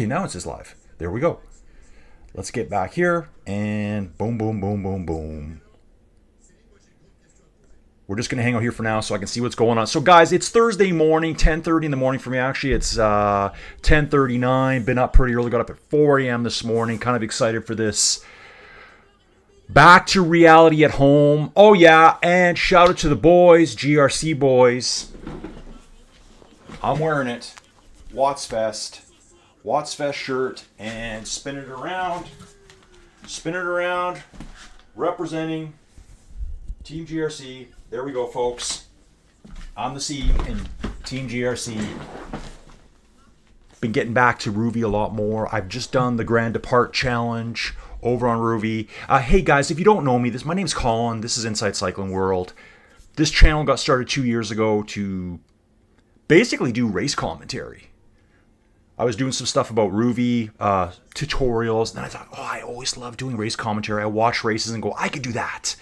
Okay, now it says live. There we go. Let's get back here and boom, boom, boom, boom, boom. We're just going to hang out here for now so I can see what's going on. So, guys, it's Thursday morning, 10:30 in the morning for me. Actually, it's 10:39. Been up pretty early. Got up at 4 a.m. this morning. Kind of excited for this. Back to reality at home. Oh, yeah, and shout out to the boys, GRC boys. I'm wearing it. Watts Fest shirt, and spin it around, representing Team GRC. There we go, folks. I'm the C in Team GRC. Been getting back to Rouvy a lot more. I've just done the Grand Depart Challenge over on Rouvy. Hey guys, if you don't know me, my name's Colin. This is Inside Cycling World. This channel got started 2 years ago to basically do race commentary. I was doing some stuff about Rouvy, tutorials, and then I thought, I always love doing race commentary. I watch races and go, I could do that.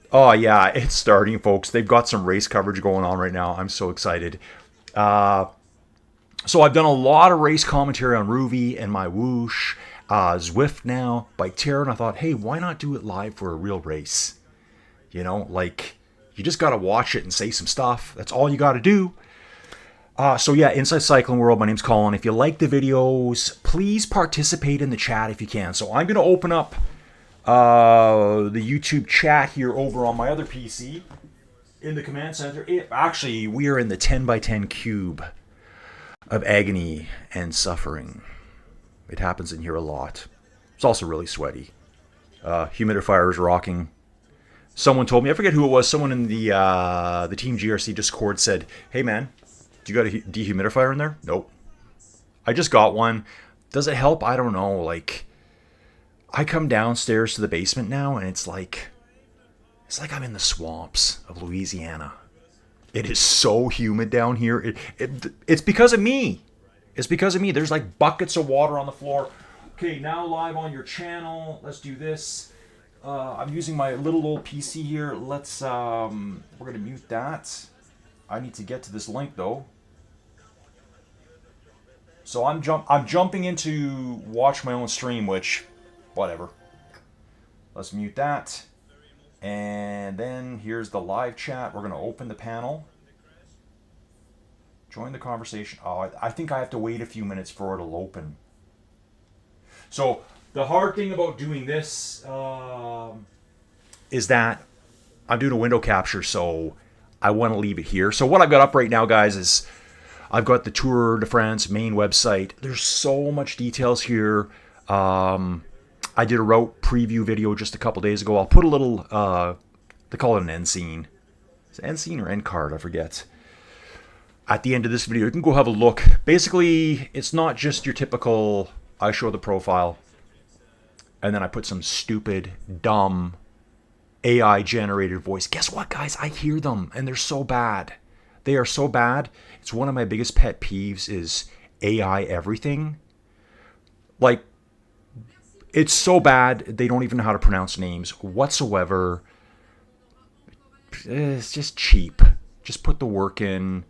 Oh yeah, it's starting, folks. They've got some race coverage going on right now. I'm so excited. So I've done a lot of race commentary on Rouvy and my Whoosh, Zwift now, Bike Terror, and I thought, hey, why not do it live for a real race? You know, like, you just got to watch it and say some stuff. That's all you got to do. So yeah, Inside Cycling World, my name's Colin. If you like the videos, please participate in the chat if you can. So I'm going to open up the YouTube chat here over on my other PC in the command center. Actually, we are in the 10x10 cube of agony and suffering. It happens in here a lot. It's also really sweaty. Humidifier is rocking. Someone told me, I forget who it was, someone in the Team GRC Discord said, hey man, do you got a dehumidifier in there? Nope. I just got one. Does it help? I don't know. Like, I come downstairs to the basement now, and it's like I'm in the swamps of Louisiana. It is so humid down here. It's because of me. It's because of me. There's like buckets of water on the floor. Okay, now live on your channel. Let's do this. I'm using my little old PC here. Let's we're gonna mute that. I need to get to this link though. So I'm jumping into watch my own stream, which, whatever. Let's mute that. And then here's the live chat. We're going to open the panel. Join the conversation. Oh, I think I have to wait a few minutes for it to open. So the hard thing about doing this is that I'm doing a window capture, so I want to leave it here. So what I've got up right now, guys, is I've got the Tour de France main website. There's so much details here. I did a route preview video just a couple days ago. I'll put a little, they call it an end scene. Is it end scene or end card? I forget. At the end of this video, you can go have a look. Basically, it's not just your typical, I show the profile, and then I put some stupid, dumb, AI-generated voice. Guess what, guys? I hear them, and they're so bad. They are so bad. It's one of my biggest pet peeves is AI everything. Like, it's so bad, they don't even know how to pronounce names whatsoever. It's just cheap. Just put the work in.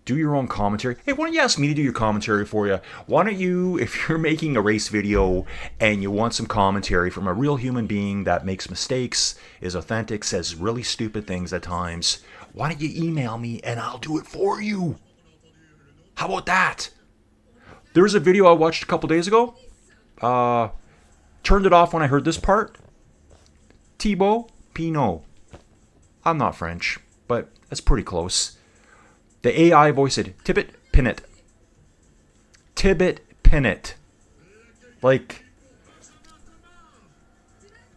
Do your own commentary. Hey, why don't you ask me to do your commentary for you? Why don't you, if you're making a race video and you want some commentary from a real human being that makes mistakes, is authentic, says really stupid things at times, why don't you email me and I'll do it for you? How about that? There's a video I watched a couple days ago. Turned it off when I heard this part. Thibaut Pinot. I'm not French, but that's pretty close. The AI voice said, Tibbet Pinot. Tibbet Pinot. Like,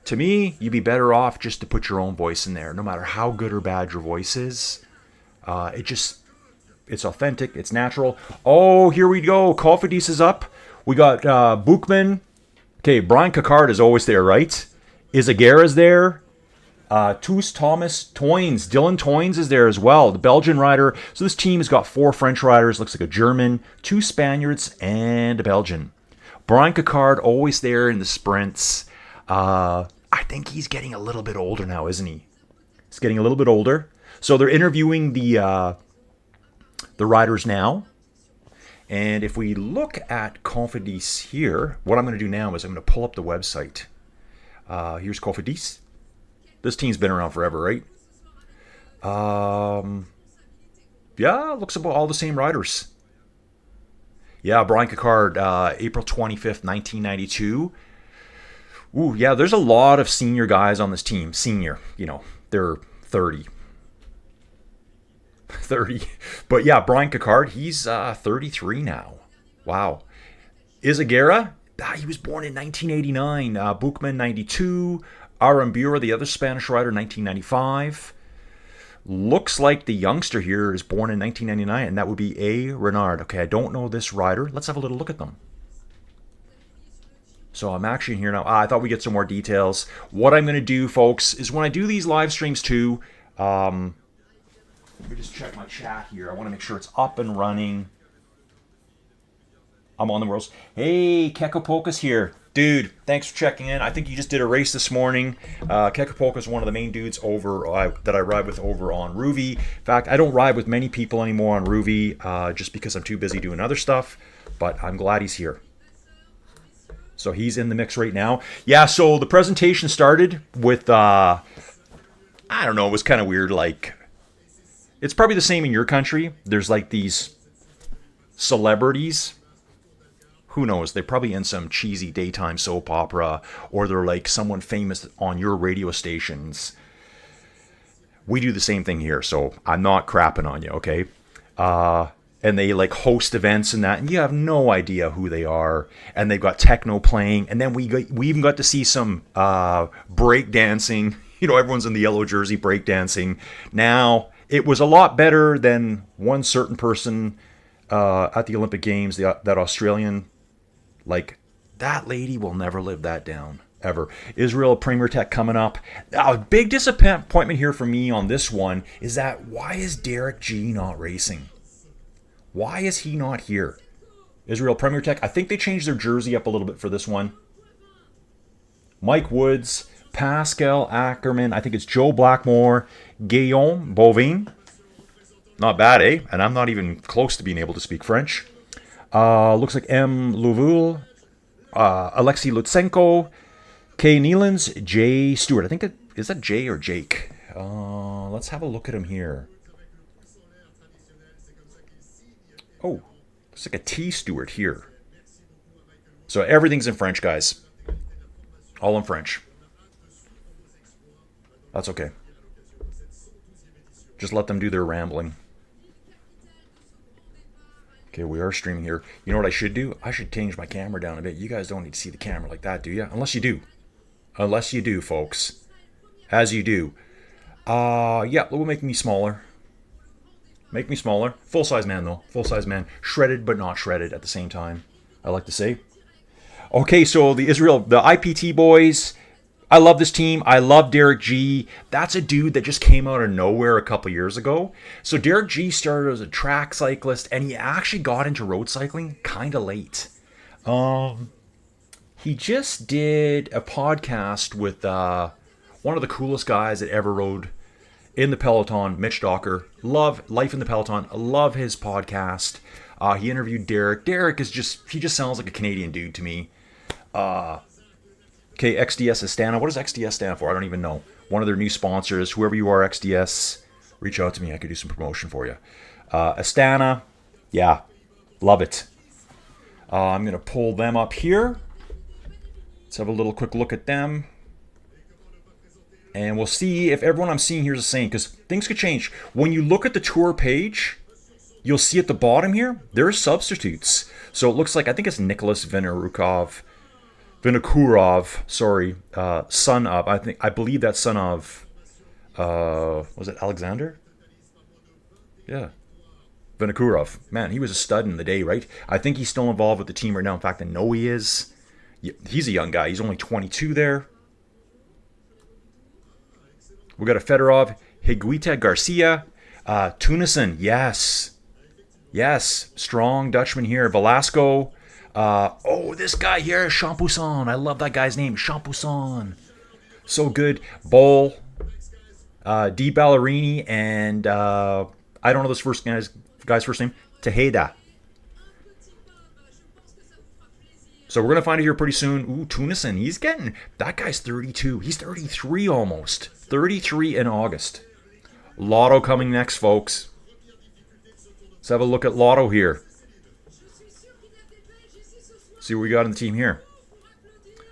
to me, you'd be better off just to put your own voice in there, no matter how good or bad your voice is. It's authentic, it's natural. Oh, here we go. Cofidis is up. We got Bookman. Okay, Brian Cocard is always there, right? Izagara's there. Toos Thomas Toynes. Dylan Toynes is there as well, the Belgian rider. So this team has got 4 French riders, looks like a German, 2 Spaniards, and a Belgian. Brian Cocard always there in the sprints. I think he's getting a little bit older now, isn't he? He's getting a little bit older. So they're interviewing the riders now. And if we look at Contenders here, what I'm going to do now is I'm going to pull up the website. Here's Contenders. This team's been around forever, right? Yeah, looks about all the same riders. Yeah, Brian Contard, April 25th, 1992. Ooh, yeah, there's a lot of senior guys on this team. Senior, they're 30. 30. But yeah, Brian Contard, he's 33 now. Wow. Izagirre, he was born in 1989. Buchmann, 92. Arambura, the other Spanish rider, 1995. Looks like the youngster here is born in 1999, and that would be A. Renard. Okay, I don't know this rider. Let's have a little look at them. So I'm actually here now. I thought we'd get some more details. What I'm going to do, folks, is when I do these live streams too, let me just check my chat here. I want to make sure it's up and running. I'm on the worlds. Hey, Kekopolka's here. Dude, thanks for checking in. I think you just did a race this morning. Kekopolka is one of the main dudes over that I ride with over on Ruvi. In fact, I don't ride with many people anymore on Ruvi just because I'm too busy doing other stuff. But I'm glad he's here. So he's in the mix right now. Yeah, so the presentation started with, I don't know, it was kind of weird. Like, it's probably the same in your country. There's like these celebrities. Who knows? They're probably in some cheesy daytime soap opera, or they're like someone famous on your radio stations. We do the same thing here, so I'm not crapping on you, okay? And they like host events and that, and you have no idea who they are. And they've got techno playing, and then we even got to see some break dancing. Everyone's in the yellow jersey break dancing. Now, it was a lot better than one certain person at the Olympic Games, that Australian. Like, that lady will never live that down, ever. Israel Premier Tech coming up. A big disappointment here for me on this one is that why is Derek G not racing? Why is he not here? Israel Premier Tech, I think they changed their jersey up a little bit for this one. Mike Woods, Pascal Ackerman, I think it's Joe Blackmore, Guillaume Bovin. Not bad, eh? And I'm not even close to being able to speak French. Looks like M. Louvul, Alexei Lutsenko, K. Nealons, Jay Stewart. I think is that Jay or Jake? Let's have a look at him here. Oh, looks like a T. Stewart here. So everything's in French, guys. All in French. That's okay. Just let them do their rambling. Okay, we are streaming here. You know what I should do? I should change my camera down a bit. You guys don't need to see the camera like that, do you? Unless you do. Unless you do, folks. As you do. Yeah, we'll make me smaller. Make me smaller. Full-size man, though. Full-size man. Shredded, but not shredded at the same time, I like to say. Okay, so the IPT boys... I love this team. I love Derek G. That's a dude that just came out of nowhere a couple years ago. So Derek G started as a track cyclist, and he actually got into road cycling kind of late. He just did a podcast with one of the coolest guys that ever rode in the peloton, Mitch Docker. Love Life in the Peloton. Love his podcast. He interviewed Derek. Derek is he just sounds like a Canadian dude to me. Okay, XDS Astana. What does XDS stand for? I don't even know. One of their new sponsors. Whoever you are, XDS, reach out to me. I could do some promotion for you. Astana. Yeah, love it. I'm going to pull them up here. Let's have a little quick look at them. And we'll see if everyone I'm seeing here is the same, because things could change. When you look at the tour page, you'll see at the bottom here, there are substitutes. So it looks like, I think it's Nicholas Vinokurov, son of, I believe that's son of, was it Alexander? Yeah. Vinokurov. Man, he was a stud in the day, right? I think he's still involved with the team right now. In fact, I know he is. He's a young guy. He's only 22 there. We got a Fedorov, Higuita Garcia, Tunison, yes. Yes, strong Dutchman here. Velasco. This guy here, Champoussin. I love that guy's name, Champoussin. So good. Boll, Di Ballerini, and I don't know this guy's first name, Tejeda. So we're going to find it here pretty soon. Ooh, Tunison. That guy's 32. He's 33 almost. 33 in August. Lotto coming next, folks. Let's have a look at Lotto here. See what we got in the team here.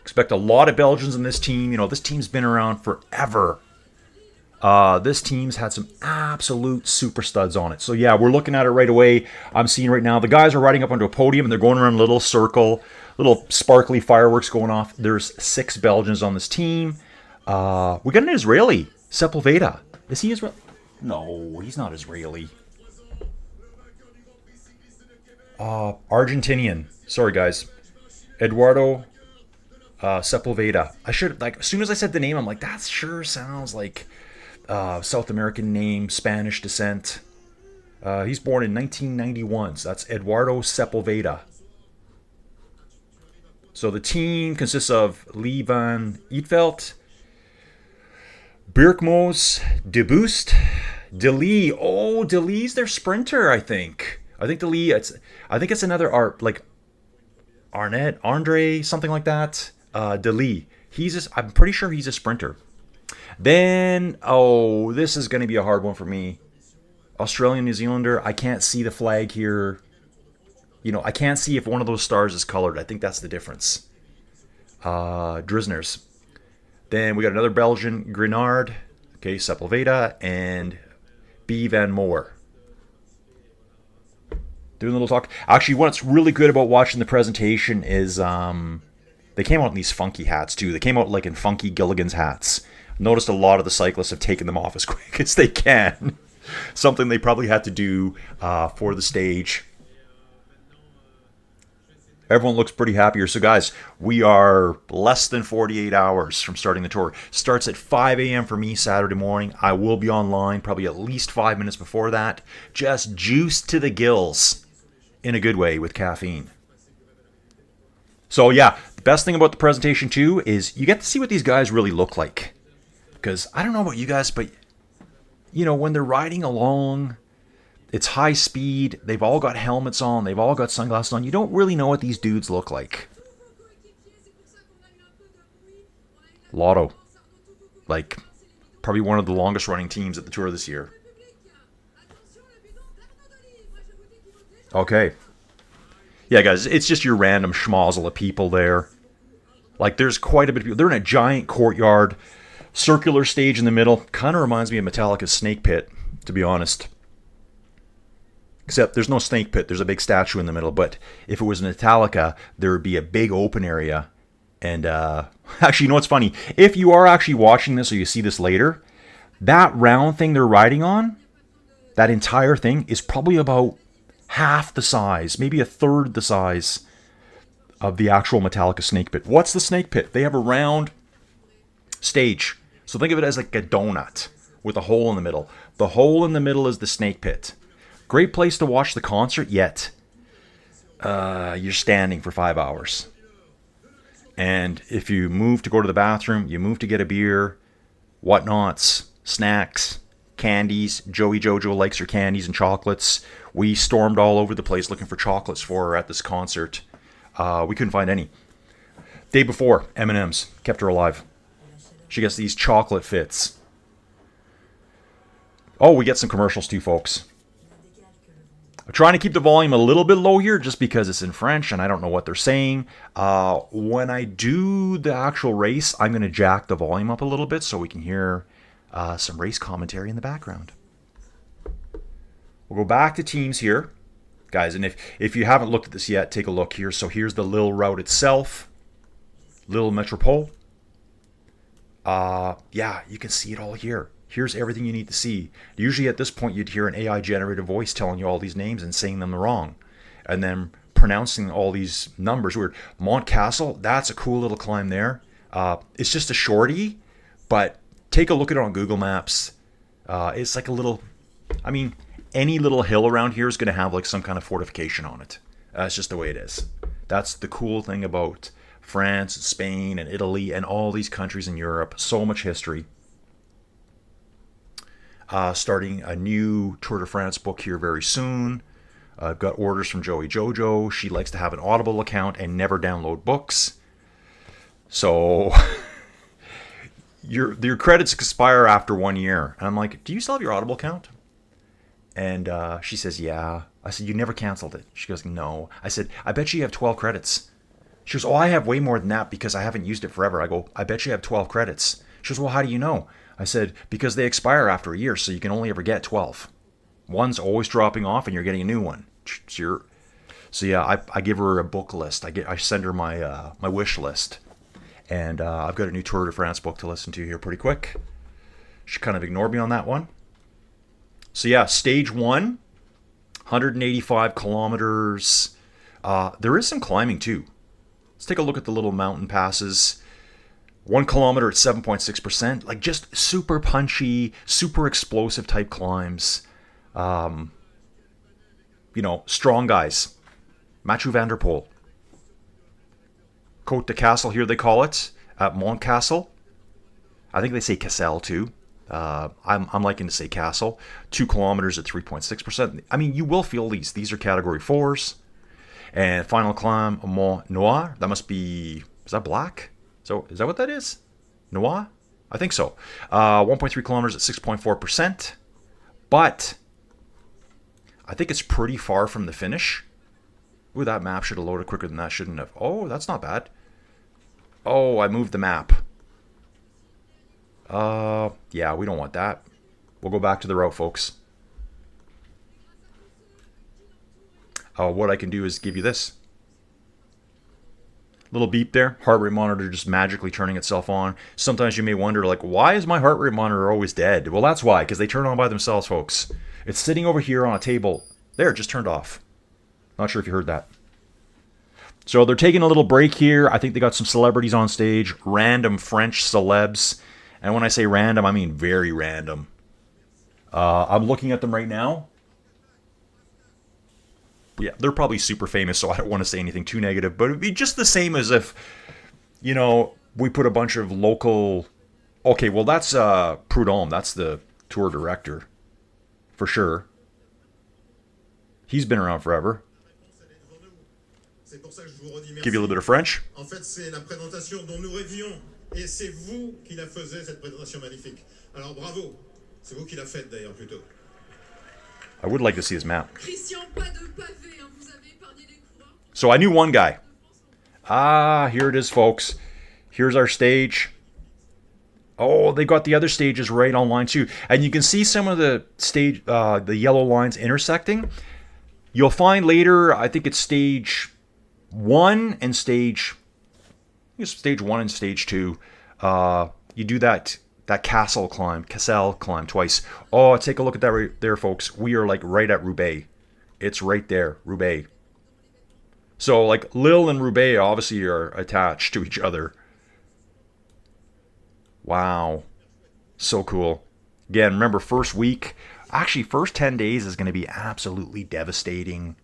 Expect a lot of Belgians in this team. You know, this team's been around forever. This team's had some absolute super studs on it. So yeah, we're looking at it right away. I'm seeing right now the guys are riding up onto a podium and they're going around a little circle, little sparkly fireworks going off. There's 6 Belgians on this team. We got an Israeli, Sepulveda. Is he Israeli? No, he's not Israeli. Argentinian. Sorry, guys. Eduardo Sepulveda. I should, like, as soon as I said the name, I'm like, that sure sounds like South American name, Spanish descent. He's born in 1991, so that's Eduardo Sepulveda. So the team consists of Lee van Eetvelt, Birkmoos, De Boost, De Lee. Oh, De Lee's their sprinter, I think. I think it's another Andre, something like that. De Lee. I'm pretty sure he's a sprinter. Then, this is going to be a hard one for me. Australian, New Zealander. I can't see the flag here. You know, I can't see if one of those stars is colored. I think that's the difference. Drisners. Then we got another Belgian, Grenard. Okay, Sepulveda and B. Van Moor. Doing a little talk. Actually, what's really good about watching the presentation is they came out in these funky hats too. They came out like in funky Gilligan's hats. Noticed a lot of the cyclists have taken them off as quick as they can. Something they probably had to do for the stage. Everyone looks pretty happy here. So guys, we are less than 48 hours from starting the tour. Starts at 5 a.m. for me Saturday morning. I will be online probably at least 5 minutes before that. Just juiced to the gills in a good way with caffeine. So yeah, the best thing about the presentation too is you get to see what these guys really look like. Because I don't know about you guys, but you know, when they're riding along, it's high speed. They've all got helmets on. They've all got sunglasses on. You don't really know what these dudes look like. Lotto. Like, probably one of the longest running teams at the Tour this year. Okay. Yeah, guys, it's just your random schmozzle of people there. Like, there's quite a bit of people. They're in a giant courtyard. Circular stage in the middle. Kind of reminds me of Metallica's Snake Pit, to be honest. Except there's no snake pit. There's a big statue in the middle. But if it was Metallica, there would be a big open area. And actually, you know what's funny? If you are actually watching this or you see this later, that round thing they're riding on, that entire thing is probably about half the size, maybe a third the size of the actual Metallica snake pit. What's the snake pit? They have a round stage. So think of it as like a donut with a hole in the middle. The hole in the middle is the snake pit. Great place to watch the concert, yet you're standing for 5 hours. And if you move to go to the bathroom, you move to get a beer, whatnots, snacks, candies. Joey Jojo likes her candies and chocolates. We stormed all over the place looking for chocolates for her at this concert. We couldn't find any. Day before, M&M's kept her alive. She gets these chocolate fits. Oh, we get some commercials too, folks. I'm trying to keep the volume a little bit low here just because it's in French and I don't know what they're saying. When I do the actual race, I'm going to jack the volume up a little bit so we can hear some race commentary in the background. We'll go back to teams here. Guys, and if you haven't looked at this yet, take a look here. So here's the Lille route itself. Lille Metropole. Yeah, you can see it all here. Here's everything you need to see. Usually at this point, you'd hear an AI-generated voice telling you all these names and saying them wrong. And then pronouncing all these numbers weird. Mont Castle, that's a cool little climb there. It's just a shorty, but take a look at it on Google Maps. It's like a little, I mean, any little hill around here is going to have like some kind of fortification on it. That's just the way it is. That's the cool thing about France, Spain, and Italy, and all these countries in Europe. So much history. Starting a new Tour de France book here very soon. I've got orders from Joey Jojo. She likes to have an Audible account and never download books. So your credits expire after 1 year. And I'm like, do you still have your Audible account? And she says, yeah. I said, you never canceled it. She goes, no. I said, I bet you have 12 credits. She goes, oh, I have way more than that because I haven't used it forever. I go, I bet you have 12 credits. She goes, well, how do you know? I said, because they expire after a year, so you can only ever get 12. One's always dropping off and you're getting a new one. So yeah, I give her a book list. I send her my my wish list. And I've got a new Tour de France book to listen to here pretty quick. She kind of ignored me on that one. So yeah, stage 1, 185 kilometers. There is some climbing too. Let's take a look at the little mountain passes. 1 kilometer at 7.6%. Like just super punchy, super explosive type climbs. You know, strong guys. Mathieu van der Poel. Côte de Castle here they call it. At Mont Castle. I think they say Cassel too. I'm liking to say Castle. 2 kilometers at 3.6%. I mean, you will feel these. These are category 4s. And final climb, Mont Noir. That must be, is that black? So is that what that is? Noir? I think so. 1.3 kilometers at 6.4%. But I think it's pretty far from the finish. Ooh, that map should have loaded quicker than that, shouldn't have. Oh, that's not bad. Oh, I moved the map. Yeah, we don't want that. We'll go back to the route, folks. What I can do is give you this. Little beep there. Heart rate monitor just magically turning itself on. Sometimes you may wonder, like, why is my heart rate monitor always dead? Well, that's why, because they turn on by themselves, folks. It's sitting over here on a table. There, it just turned off. Not sure if you heard that. So they're taking a little break here. I think they got some celebrities on stage. Random French celebs. And when I say random, I mean very random. I'm looking at them right now. Yeah, they're probably super famous, so I don't want to say anything too negative. But it'd be just the same as if, you know, we put a bunch of local... Okay, well, that's Prudhomme. That's the tour director. For sure. He's been around forever. Give you a little bit of French. En fait, c'est la présentation dont nous rêvions. Et c'est vous qui la faisiez, cette présentation magnifique. Alors bravo. C'est vous qui la faites d'ailleurs plutôt. I would like to see his map. Christian, pas de pavé, hein. Vous avez épargné les coureurs. So I knew one guy. Ah, here it is, folks. Here's our stage. Oh, they got the other stages right on line too. And you can see some of the stage, the yellow lines intersecting. You'll find later, I think it's stage 1 and stage 1 and stage 2. You do that Cassel climb twice. Oh, take a look at that right there, folks. We are like right at Roubaix. It's right there, Roubaix. So like Lille and Roubaix obviously are attached to each other. Wow. So cool. Again, remember first week. Actually, first 10 days is going to be absolutely devastating.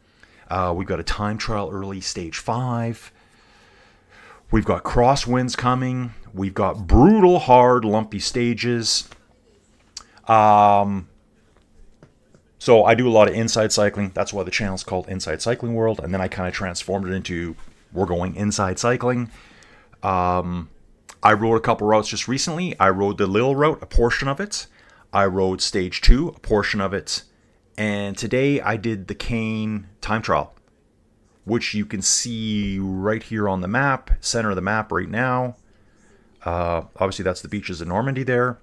We've got a time trial early, stage 5. We've got crosswinds coming. We've got brutal, hard, lumpy stages. So I do a lot of inside cycling. That's why the channel's called Inside Cycling World. And then I kind of transformed it into we're going inside cycling. I rode a couple routes just recently. I rode the Lille route, a portion of it. I rode stage 2, a portion of it. And today I did the Cane time trial, which you can see right here on the map, center of the map right now. Obviously that's the beaches of Normandy there.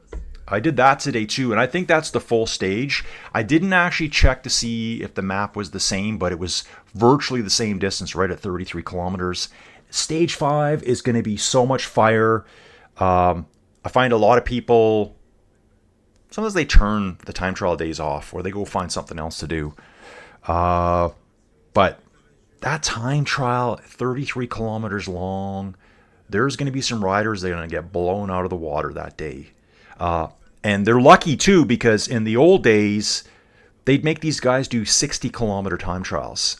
I did that today too, and I think that's the full stage. I didn't actually check to see if the map was the same, but it was virtually the same distance, right at 33 kilometers. Stage 5 is going to be so much fire. I find a lot of people, sometimes they turn the time trial days off or they go find something else to do. But that time trial, 33 kilometers long, there's going to be some riders that are going to get blown out of the water that day. And they're lucky too, because in the old days, they'd make these guys do 60-kilometer time trials.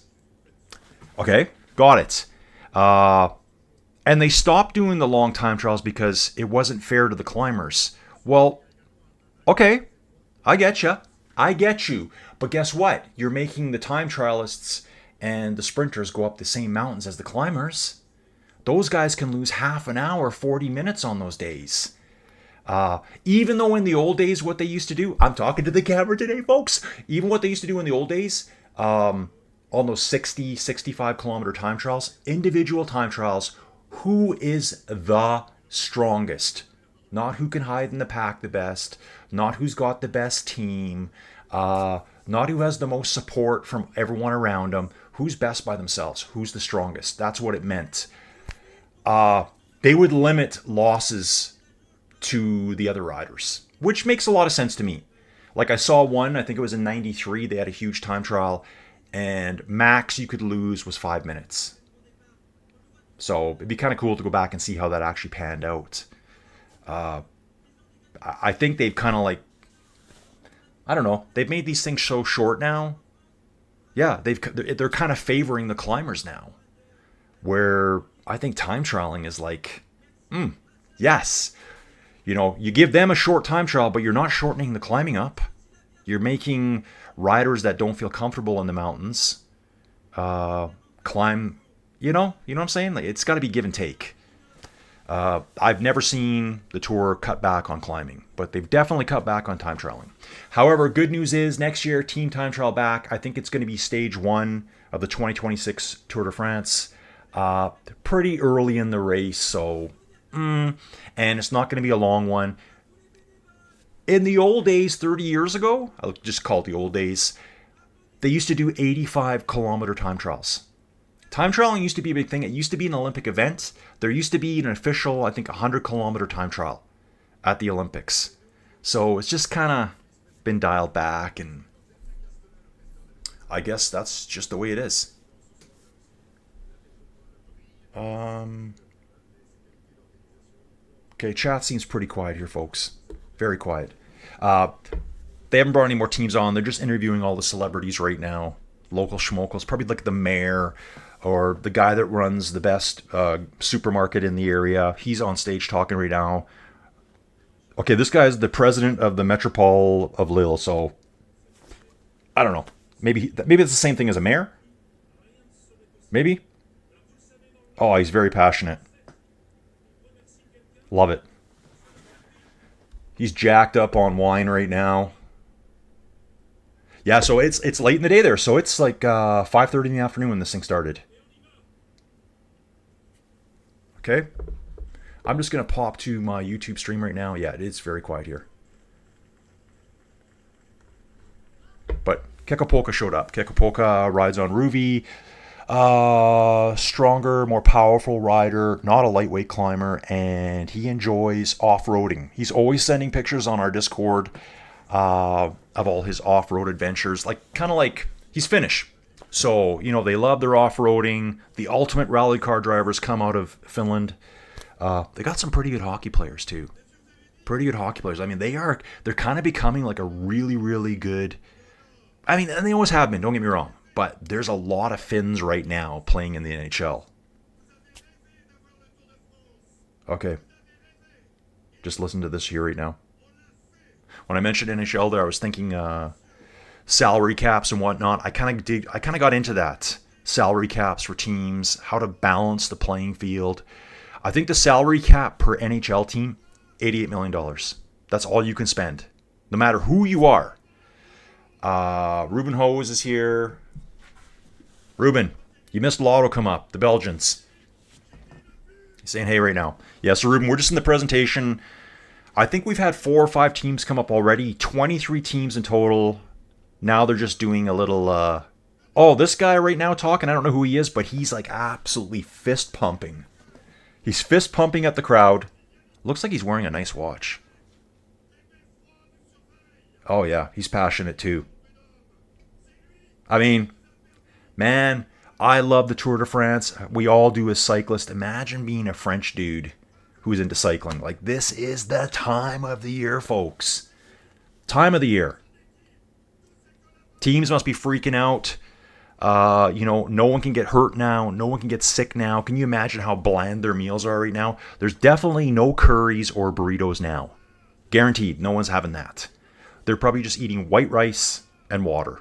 Okay, got it. And they stopped doing the long time trials because it wasn't fair to the climbers. Well, okay, I get you. I get you. But guess what? You're making the time trialists and the sprinters go up the same mountains as the climbers. Those guys can lose half an hour, 40 minutes on those days. Even though in the old days, what they used to do, I'm talking to the camera today, folks. Even what they used to do in the old days, on those 60, 65 kilometer time trials, individual time trials, who is the strongest? Not who can hide in the pack the best, not who's got the best team, not who has the most support from everyone around them. Who's best by themselves? Who's the strongest? That's what it meant. They would limit losses to the other riders, which makes a lot of sense to me. Like I saw one, I think it was in 93, they had a huge time trial, and max you could lose was 5 minutes. So it'd be kind of cool to go back and see how that actually panned out. I think they've kind of like, I don't know, they've made these things so short now. Yeah, they're kind of favoring the climbers now, where I think time trialing is like, yes. You know, you give them a short time trial, but you're not shortening the climbing up. You're making riders that don't feel comfortable in the mountains climb, you know what I'm saying? Like, it's got to be give and take. I've never seen the Tour cut back on climbing, but they've definitely cut back on time trialing. However, good news is next year, team time trial back. I think it's going to be stage 1 of the 2026 Tour de France. Pretty early in the race, so... and it's not going to be a long one. In the old days, 30 years ago, I'll just call it the old days, they used to do 85 kilometer time trials. Time trialing used to be a big thing. It used to be an Olympic event. There used to be an official, I think, 100 kilometer time trial at the Olympics. So it's just kind of been dialed back, and I guess that's just the way it is. Okay, chat seems pretty quiet here, folks. Very quiet. They haven't brought any more teams on. They're just interviewing all the celebrities right now. Local schmokels, probably like the mayor or the guy that runs the best supermarket in the area. He's on stage talking right now. Okay, this guy's the president of the Metropole of Lille, so I don't know. Maybe it's the same thing as a mayor? Maybe? Oh, he's very passionate. Love it. He's jacked up on wine right now. Yeah, so it's late in the day there. So it's like 5:30 in the afternoon when this thing started. Okay. I'm just going to pop to my YouTube stream right now. Yeah, it is very quiet here. But Kekopolka showed up. Kekopolka rides on Ruvi. Stronger, more powerful rider, not a lightweight climber, and he enjoys off-roading. He's always sending pictures on our Discord of all his off-road adventures, kind of like he's Finnish. So, they love their off-roading. The ultimate rally car drivers come out of Finland. They got some pretty good hockey players too. Pretty good hockey players. I mean, they're kind of becoming like a really, really good, and they always have been, don't get me wrong. But there's a lot of Finns right now playing in the NHL. Okay. Just listen to this here right now. When I mentioned NHL there, I was thinking salary caps and whatnot. I kind of got into that. Salary caps for teams, how to balance the playing field. I think the salary cap per NHL team, $88 million. That's all you can spend, no matter who you are. Ruben Hose is here. Ruben, you missed Lotto come up, the Belgians. He's saying hey right now. Yeah, so Ruben, we're just in the presentation. I think we've had 4 or 5 teams come up already. 23 teams in total. Now they're just doing a little... Oh, this guy right now talking, I don't know who he is, but he's like absolutely fist pumping. He's fist pumping at the crowd. Looks like he's wearing a nice watch. Oh yeah, he's passionate too. I mean... Man, I love the Tour de France. We all do as cyclists. Imagine being a French dude who's into cycling. Like, this is the time of the year, folks. Time of the year. Teams must be freaking out. No one can get hurt now. No one can get sick now. Can you imagine how bland their meals are right now? There's definitely no curries or burritos now. Guaranteed. No one's having that. They're probably just eating white rice and water.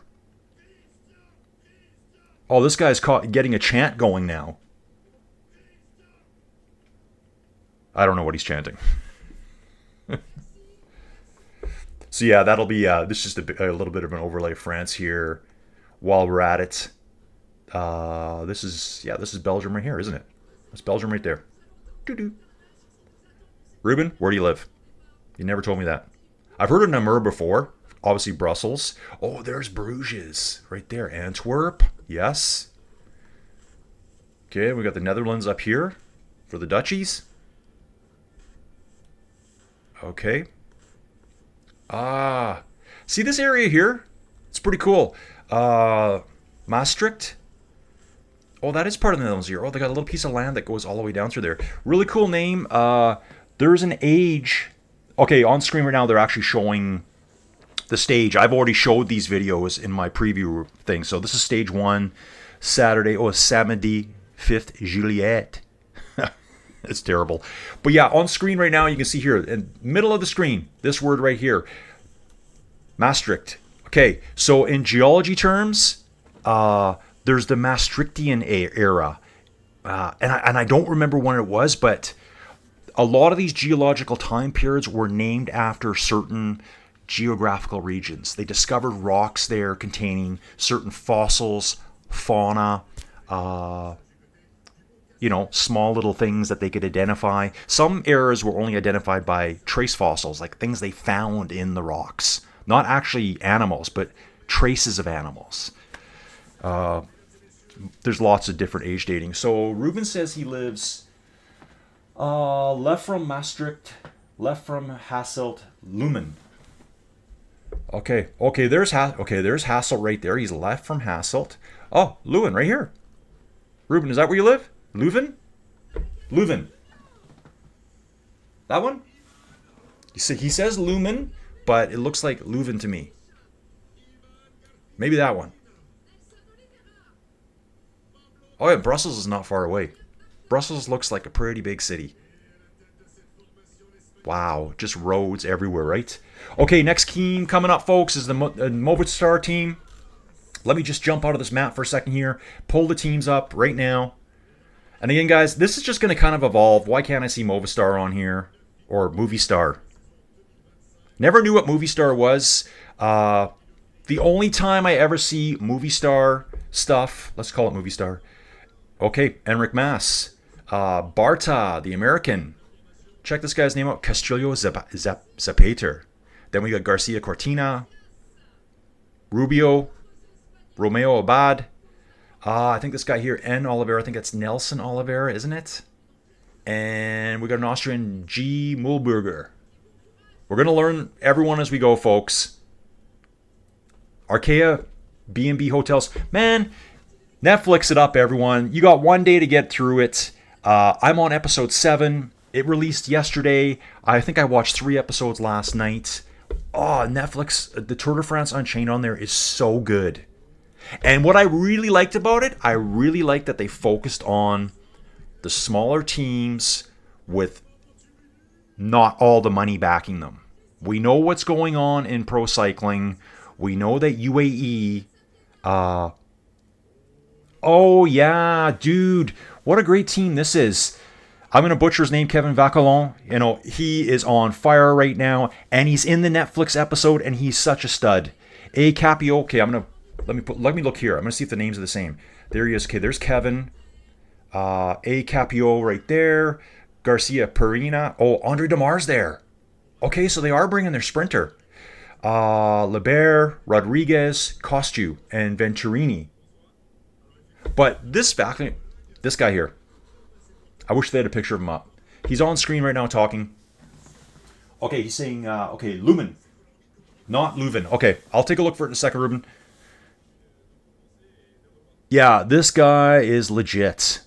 Oh, this guy's getting a chant going now. I don't know what he's chanting. So yeah, that'll be this is just a little bit of an overlay of France here while we're at it. This is Belgium right here, isn't it? That's Belgium right there. Doo-doo. Ruben, where do you live? You never told me that. I've heard of Namur before. Obviously Brussels. Oh, there's Bruges right there. Antwerp. Yes. Okay, we got the Netherlands up here for the duchies. Okay. See this area here? It's pretty cool. Maastricht. Oh, that is part of the Netherlands here. Oh, they got a little piece of land that goes all the way down through there. Really cool name. There's an age. Okay, on screen right now, they're actually showing the stage. I've already showed these videos in my preview thing. So this is stage 1, Saturday. Oh, samedi 5th Juillet. It's terrible. But yeah, on screen right now, you can see here, in the middle of the screen, this word right here. Maastricht. Okay, so in geology terms, there's the Maastrichtian era. And I don't remember when it was, but a lot of these geological time periods were named after certain geographical regions. They discovered rocks there containing certain fossils, fauna, small little things that they could identify. Some eras were only identified by trace fossils, like things they found in the rocks. Not actually animals, but traces of animals. There's lots of different age dating. So Ruben says he lives left from Maastricht, left from Hasselt, Lumen. Okay, there's Hasselt right there. He's left from Hasselt. Oh, Leuven right here. Ruben, is that where you live? Leuven. That one? He says Lumen, but it looks like Leuven to me. Maybe that one. Oh yeah, Brussels is not far away. Brussels looks like a pretty big city. Wow, just roads everywhere, right? Okay, next team coming up, folks, is the Movistar team. Let me just jump out of this map for a second here. Pull the teams up right now. And again, guys, this is just going to kind of evolve. Why can't I see Movistar on here? Or Movistar? Never knew what Movistar was. The only time I ever see Movistar stuff, let's call it Movistar. Okay, Enric Mas. Barta, the American. Check this guy's name out. Castillo Zapater. Then we got Garcia Cortina. Rubio. Romeo Abad. I think this guy here, N. Oliveira. I think that's Nelson Oliveira, isn't it? And we got an Austrian, G. Mühlberger. We're going to learn everyone as we go, folks. Arkea, B&B Hotels. Man, Netflix it up, everyone. You got one day to get through it. I'm on episode 7. It released yesterday. I think I watched 3 episodes last night. Oh, Netflix, the Tour de France Unchained on there is so good. And what I really liked about it, I really liked that they focused on the smaller teams with not all the money backing them. We know what's going on in pro cycling. We know that UAE... oh, yeah, dude. What a great team this is. I'm going to butcher his name, Kevin Vacalon. You know, he is on fire right now. And he's in the Netflix episode, and he's such a stud. A Capio. Okay, let me look here. I'm going to see if the names are the same. There he is. Okay, there's Kevin. A Capio right there. Garcia Perina. Oh, Andre Demar's there. Okay, so they are bringing their sprinter. Lebert, Rodriguez, Costu, and Venturini. But this guy here, I wish they had a picture of him up. He's on screen right now talking. Okay, he's saying, Lumen. Not Leuven. Okay, I'll take a look for it in a second, Ruben. Yeah, this guy is legit.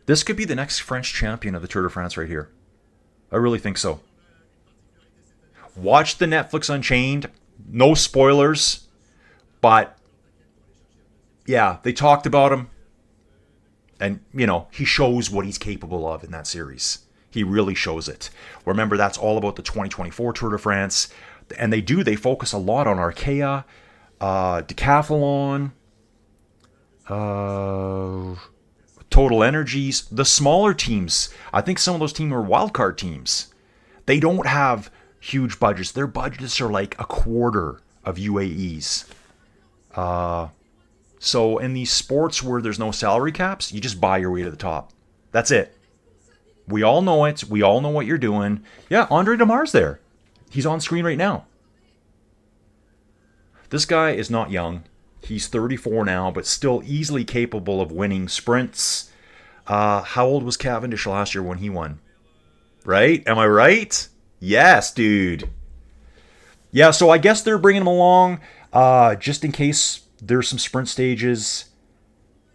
This could be the next French champion of the Tour de France right here. I really think so. Watch the Netflix Unchained. No spoilers. But, yeah, they talked about him. And, you know, he shows what he's capable of in that series. He really shows it. Remember, that's all about the 2024 Tour de France. And they focus a lot on Archaea, Decathlon, Total Energies, the smaller teams. I think some of those teams are wildcard teams. They don't have huge budgets. Their budgets are like a quarter of UAE's. So in these sports where there's no salary caps, you just buy your way to the top. That's it. We all know it. We all know what you're doing. Yeah, Andre Demar's there. He's on screen right now. This guy is not young. He's 34 now, but still easily capable of winning sprints. How old was Cavendish last year when he won? Right? Am I right? Yes, dude. Yeah, so I guess they're bringing him along just in case there's some sprint stages.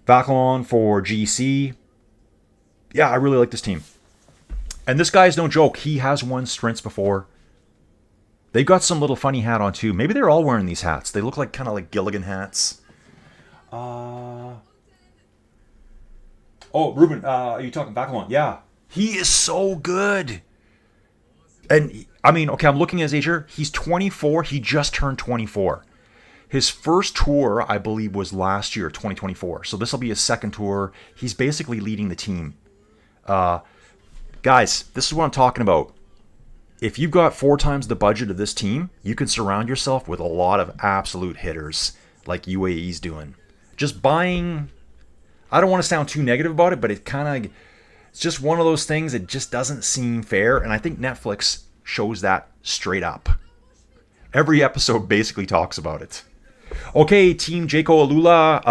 Vacalon for GC. Yeah, I really like this team. And this guy's no joke. He has won sprints before. They've got some little funny hat on too. Maybe they're all wearing these hats. They look like kind of like Gilligan hats. Oh, Ruben, are you talking Vacalon? Yeah. He is so good. And, I mean, okay, I'm looking at his age here. He's 24. He just turned 24. His first tour, I believe, was last year, 2024. So this will be his second tour. He's basically leading the team. Guys, this is what I'm talking about. If you've got 4 times the budget of this team, you can surround yourself with a lot of absolute hitters like UAE's doing. Just buying... I don't want to sound too negative about it, but it's just one of those things that just doesn't seem fair, and I think Netflix shows that straight up. Every episode basically talks about it. Okay, Team Jaco Alula,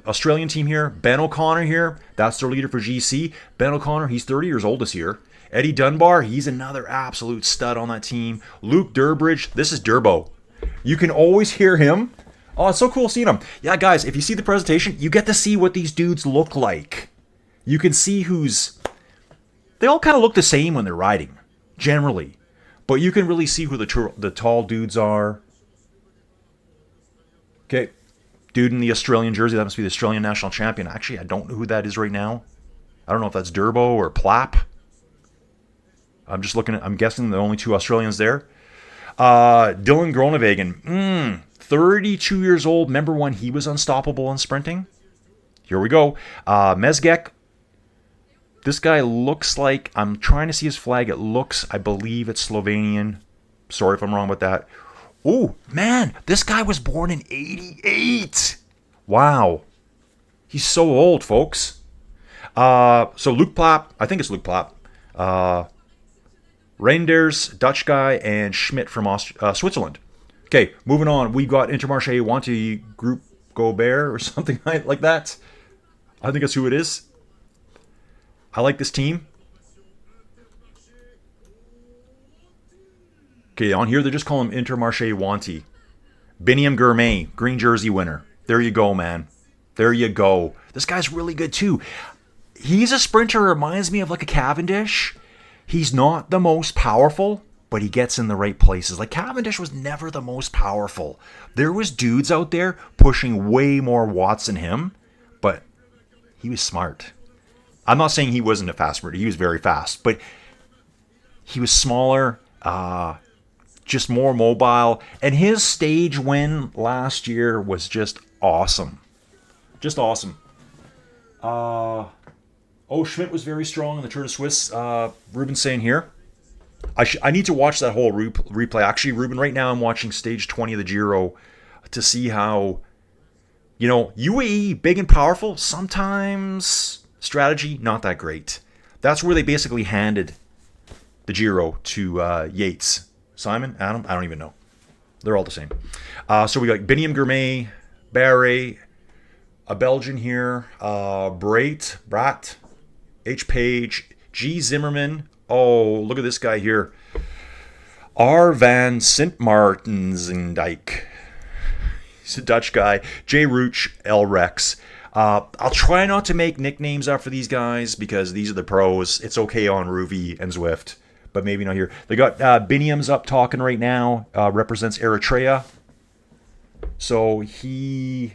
Australian team here. Ben O'Connor here. That's their leader for GC. Ben O'Connor, he's 30 years old this year. Eddie Dunbar, he's another absolute stud on that team. Luke Durbridge, this is Durbo. You can always hear him. Oh, it's so cool seeing him. Yeah, guys, if you see the presentation, you get to see what these dudes look like. You can see they all kind of look the same when they're riding, generally. But you can really see who the tall dudes are. Okay, dude in the Australian jersey, that must be the Australian national champion. Actually, I don't know who that is right now. I don't know if that's Durbo or Plapp. I'm guessing the only 2 Australians there. Dylan Groenewegen, 32 years old. Remember when he was unstoppable in sprinting? Here we go. Mezgec. This guy looks like, I'm trying to see his flag. It looks, I believe it's Slovenian. Sorry if I'm wrong about that. Oh, man, this guy was born in 88. Wow. He's so old, folks. So Luke Plapp, I think it's Luke Plapp. Reinders, Dutch guy, and Schmidt from Switzerland. Okay, moving on. We got Intermarché Wanty Group Gobert or something like that. I think that's who it is. I like this team. Okay, on here they just call him Intermarché Wanty. Biniam Gourmet, green jersey winner. There you go, man. There you go. This guy's really good too. He's a sprinter, reminds me of like a Cavendish. He's not the most powerful, but he gets in the right places. Like Cavendish was never the most powerful. There was dudes out there pushing way more watts than him, but he was smart. I'm not saying he wasn't a fast sprinter. He was very fast, but he was smaller, just more mobile. And his stage win last year was just awesome. Just awesome. Schmidt was very strong in the Tour de Suisse. Ruben's saying here. I need to watch that whole replay. Actually, Ruben, right now I'm watching stage 20 of the Giro to see how, UAE, big and powerful, sometimes strategy, not that great. That's where they basically handed the Giro to Yates. Simon? Adam? I don't even know. They're all the same. So we got Biniam Gourmet, Barre, a Belgian here, Brat, H. Page, G. Zimmerman. Oh, look at this guy here. R. Van Sint Maartensdijk. He's a Dutch guy. J. Rooch, L. Rex. I'll try not to make nicknames up for these guys because these are the pros. It's okay on Ruvi and Zwift, but maybe not here. They got Biniam's up talking right now. Represents Eritrea. So he,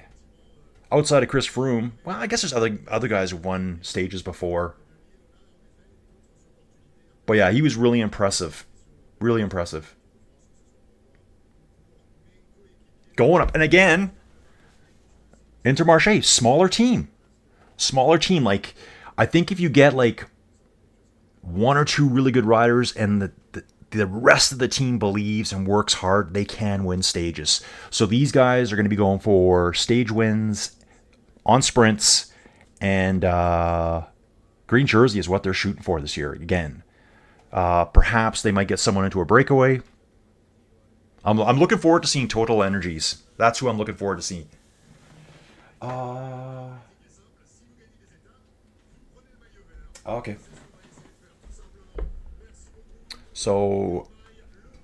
outside of Chris Froome, well, I guess there's other guys who won stages before. But yeah, he was really impressive. Really impressive. Going up. And again, Intermarché, smaller team. Smaller team. Like, I think if you get like one or two really good riders and the rest of the team believes and works hard, they can win stages. So these guys are going to be going for stage wins on sprints, and green jersey is what they're shooting for this year. Again, perhaps they might get someone into a breakaway. I'm looking forward to seeing Total Energies. That's who I'm looking forward to seeing. Okay. So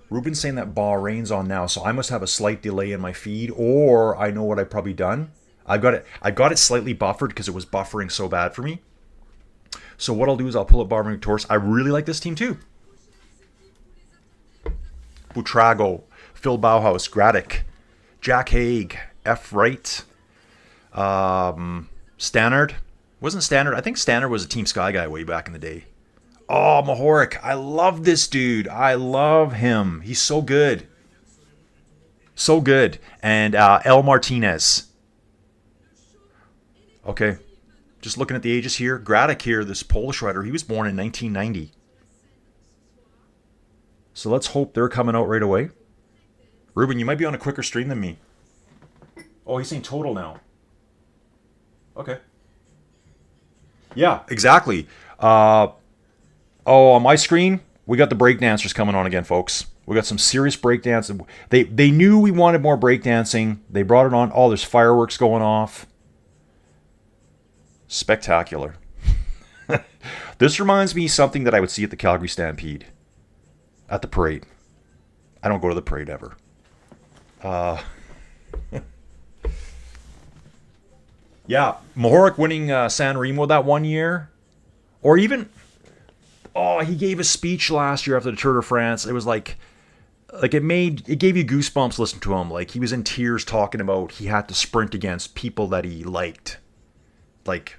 Ruben's saying that Bahrain's on now, so I must have a slight delay in my feed, or I know what I've probably done. I got it slightly buffered because it was buffering so bad for me. So what I'll do is I'll pull up Bahrain Victorious. I really like this team too. Buitrago, Phil Bauhaus, Graddick, Jack Haig, F. Wright, Stannard. Wasn't Stannard? I think Stannard was a Team Sky guy way back in the day. Oh, Mahoric. I love this dude. I love him. He's so good. So good. And El Martinez. Okay. Just looking at the ages here. Graddick here, this Polish rider, he was born in 1990. So let's hope they're coming out right away. Ruben, you might be on a quicker stream than me. Oh, he's saying total now. Okay. Yeah, exactly. On my screen, we got the breakdancers coming on again, folks. We got some serious breakdancing. They knew we wanted more breakdancing. They brought it on. Oh, there's fireworks going off. Spectacular. This reminds me of something that I would see at the Calgary Stampede. At the parade. I don't go to the parade ever. Yeah, Mahoric winning San Remo that one year. Or even... Oh, he gave a speech last year after the Tour de France. It was like it gave you goosebumps listening to him. Like, he was in tears talking about he had to sprint against people that he liked. Like,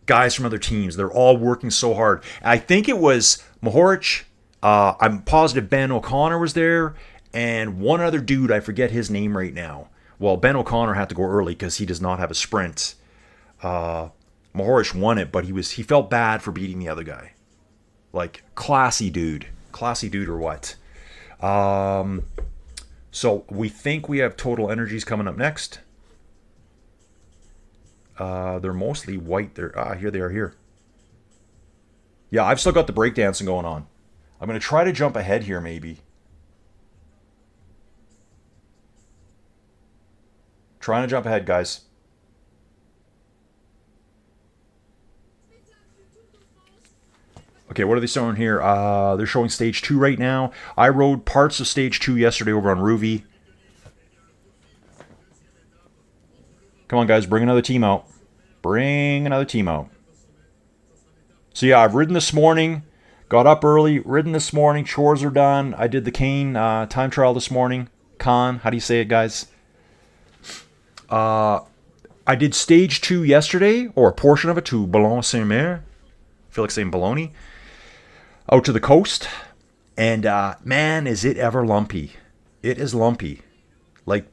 guys from other teams. They're all working so hard. I think it was Mahoric. I'm positive Ben O'Connor was there. And one other dude, I forget his name right now. Well, Ben O'Connor had to go early because he does not have a sprint. Mahoric won it, but he felt bad for beating the other guy. Like, classy dude or what? So we think we have Total Energies coming up next. They're mostly white. Here they are here. Yeah, I've still got the breakdancing going on. I'm going to try to jump ahead here maybe. Trying to jump ahead, guys. Okay, what are they showing here? They're showing Stage 2 right now. I rode parts of Stage 2 yesterday over on Ruvi. Come on, guys. Bring another team out. Bring another team out. So, yeah, I've ridden this morning. Got up early. Ridden this morning. Chores are done. I did the Cane time trial this morning. Con. How do you say it, guys? I did Stage 2 yesterday, or a portion of it, to Boulogne-Saint-Mer. I feel like saying Bologna. Out to the coast, and man, is it ever lumpy. It is lumpy. Like,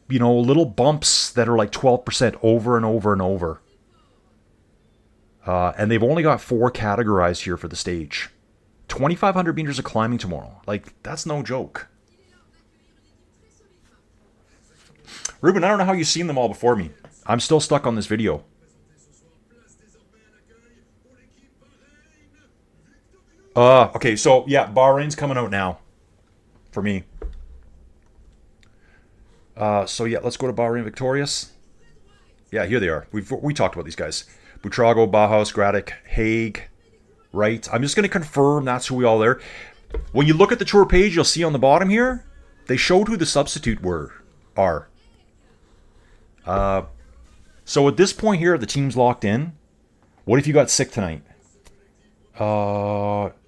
you know, little bumps that are like 12% over and over and over. And they've only got 4 categorized here for the stage. 2,500 meters of climbing tomorrow. Like, that's no joke. Ruben, I don't know how you've seen them all before me. I'm still stuck on this video. Okay, so yeah, Bahrain's coming out now for me. So yeah, let's go to Bahrain Victorious. Yeah, here they are. We talked about these guys. Buitrago, Bauhaus, Graddick, Haig, Wright. I'm just going to confirm that's who we all there. When you look at the tour page, you'll see on the bottom here, they showed who the substitute are. So at this point here, the team's locked in. What if you got sick tonight?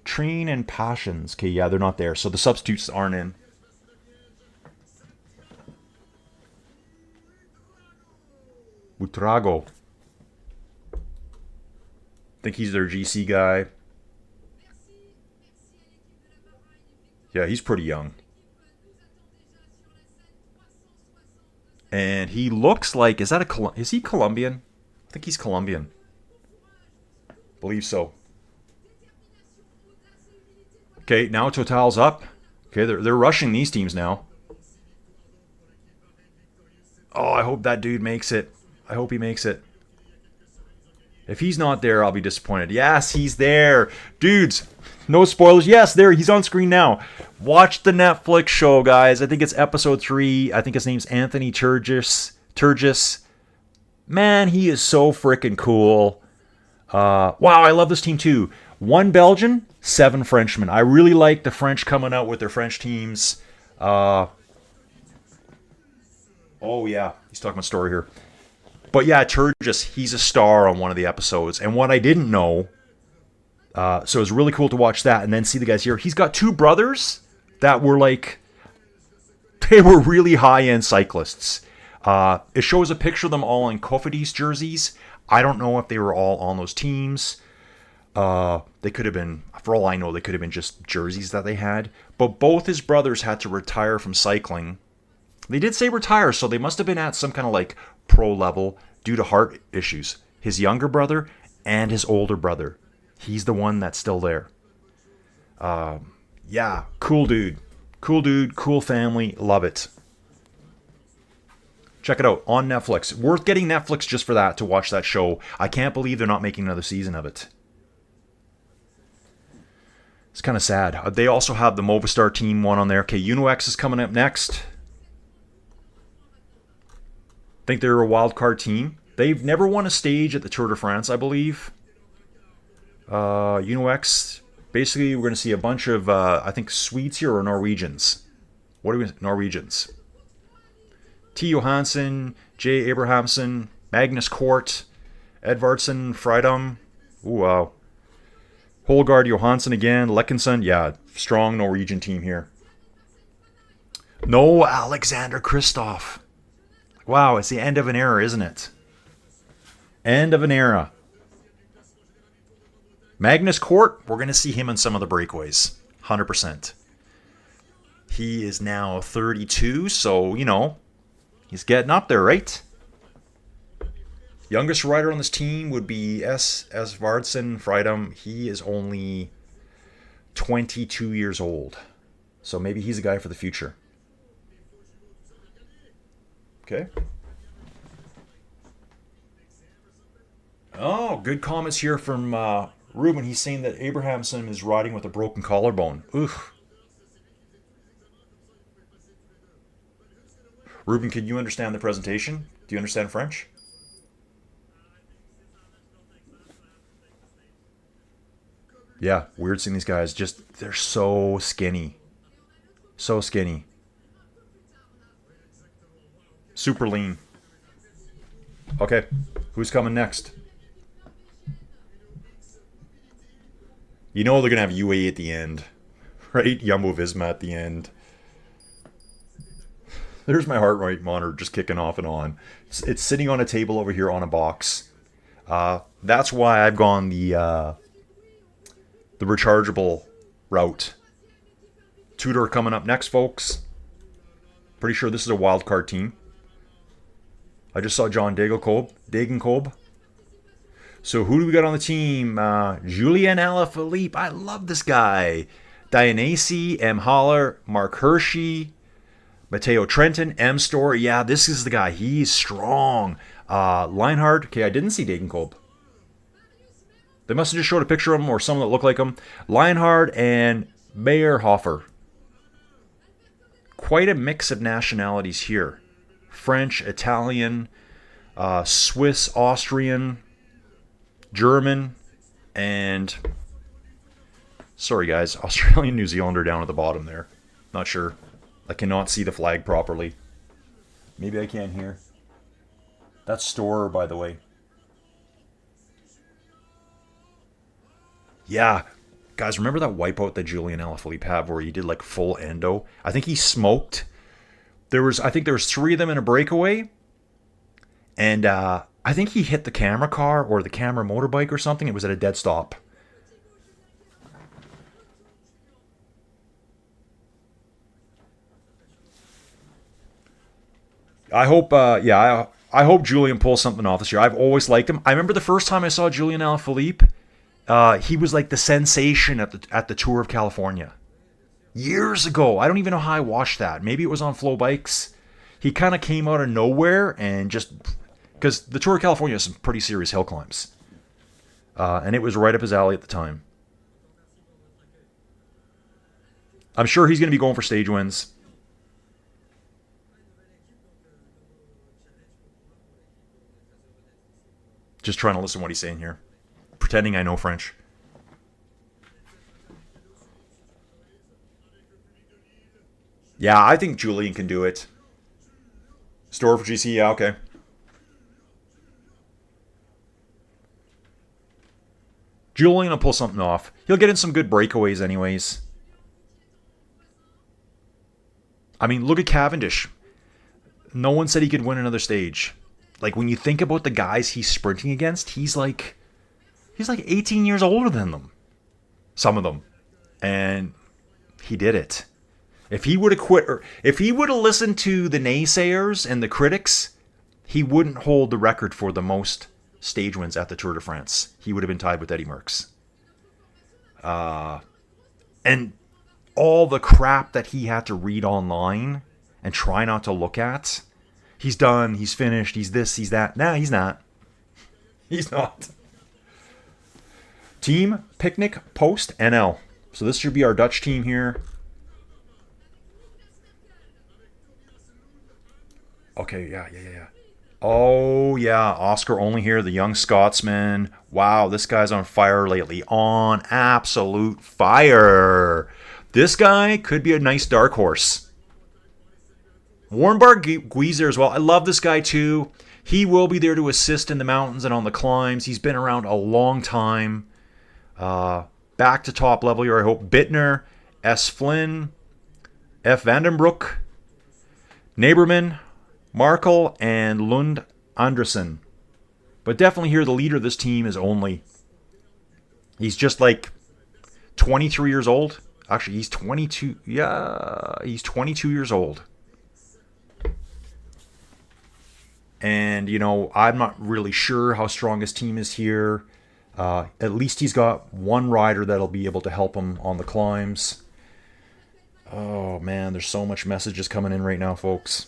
Treen and Passions. Okay, yeah, they're not there. So the substitutes aren't in. Buitrago. I think he's their GC guy. Yeah, he's pretty young. And he looks like, is he Colombian? I think he's Colombian. Believe so. Okay, now Total's up. Okay, they're rushing these teams now. Oh, I hope that dude makes it. I hope he makes it. If he's not there, I'll be disappointed. Yes, he's there. Dudes, no spoilers. Yes, there. He's on screen now. Watch the Netflix show, guys. I think it's episode 3. I think his name's Anthony Turgis. Man, he is so freaking cool. Wow, I love this team too. 1 Belgian, 7 Frenchmen. I really like the French coming out with their French teams. Oh, yeah. He's talking about story here. But yeah, Turgis, he's a star on one of the episodes. And what I didn't know, so it was really cool to watch that and then see the guys here. He's got 2 brothers that were like, they were really high-end cyclists. It shows a picture of them all in Cofidis jerseys. I don't know if they were all on those teams. They could have been, for all I know, they could have been just jerseys that they had. But both his brothers had to retire from cycling. They did say retire, so they must have been at some kind of like pro level due to heart issues. His younger brother and his older brother. He's the one that's still there. Yeah, cool dude. Cool dude, cool family, love it. Check it out on Netflix. Worth getting Netflix just for that, to watch that show. I can't believe they're not making another season of it. It's kind of sad. They also have the Movistar team one on there. Okay, Uno-X is coming up next. I think they're a wild card team. They've never won a stage at the Tour de France, I believe. Uno-X. Basically, we're going to see a bunch of, I think, Swedes here or Norwegians. What are we? Norwegians. T. Johansson, J. Abrahamsen, Magnus Kort, Edvardsen, Freidom. Ooh, wow. Holgaard Johansson again, Lekkenson. Yeah, strong Norwegian team here. No Alexander Kristoff. Wow, it's the end of an era, isn't it? End of an era. Magnus Kort, we're going to see him in some of the breakaways. 100%. He is now 32, so, you know, he's getting up there, right? Youngest rider on this team would be Edvardsen Freidom. He is only 22 years old. So maybe he's a guy for the future. Okay. Oh, good comments here from Ruben. He's saying that Abrahamson is riding with a broken collarbone. Oof. Ruben, can you understand the presentation? Do you understand French? Yeah, weird seeing these guys. Just, they're so skinny. So skinny. Super lean. Okay, who's coming next? You know they're going to have UAE at the end. Right? Jumbo-Visma at the end. There's my heart rate monitor just kicking off and on. It's sitting on a table over here on a box. That's why I've gone the rechargeable route. Tudor coming up next, folks. Pretty sure this is a wild card team. I just saw John Degenkolb. So who do we got on the team? Julien Alaphilippe. I love this guy. Dionysi, M. Haller, Mark Hershey, Matteo Trentin, M. Store. Yeah, this is the guy. He's strong. Leinhard. Okay, I didn't see Degenkolb. They must have just showed a picture of him or someone that looked like him. Leinhard and Meyerhofer. Quite a mix of nationalities here. French, Italian, Swiss, Austrian, German, and... Sorry guys, Australian, New Zealander down at the bottom there. Not sure. I cannot see the flag properly. Maybe I can here. That's Storer, by the way. Yeah. Guys, remember that wipeout that Julien Alaphilippe had where he did like full endo? I think he smoked. I think there was 3 of them in a breakaway. And I think he hit the camera car or the camera motorbike or something. It was at a dead stop. I hope, I hope Julian pulls something off this year. I've always liked him. I remember the first time I saw Julian Alaphilippe, he was like the sensation at the Tour of California. Years ago. I don't even know how I watched that. Maybe it was on Flow Bikes. He kind of came out of nowhere and just... Because the Tour of California has some pretty serious hill climbs. And it was right up his alley at the time. I'm sure he's going to be going for stage wins. Just trying to listen to what he's saying here. Pretending I know French. Yeah, I think Julian can do it. Store for GC, yeah, okay. Julian will pull something off. He'll get in some good breakaways anyways. I mean, look at Cavendish. No one said he could win another stage. Like, when you think about the guys he's sprinting against, he's like 18 years older than them. Some of them. And he did it. If he would have quit, or if he would have listened to the naysayers and the critics, he wouldn't hold the record for the most stage wins at the Tour de France. He would have been tied with Eddie Merckx. And all the crap that he had to read online and try not to look at. He's done, he's finished, he's this, he's that. Nah, he's not. He's not. Team Picnic Post NL. So this should be our Dutch team here. Okay, yeah. Oh, yeah, Oscar only here, the young Scotsman. Wow, this guy's on fire lately. On absolute fire. This guy could be a nice dark horse. Warren Barguil's there as well. I love this guy too. He will be there to assist in the mountains and on the climbs. He's been around a long time. Back to top level here, I hope. Bittner, S. Flynn, F. Vandenbroek, Naberman, Markel, and Lund Andersen. But definitely here, the leader of this team is Only. He's just like 23 years old. Actually, he's 22. Yeah, he's 22 years old. And, you know, I'm not really sure how strong his team is here. At least he's got one rider that'll be able to help him on the climbs. Oh, man, there's so much messages coming in right now, folks.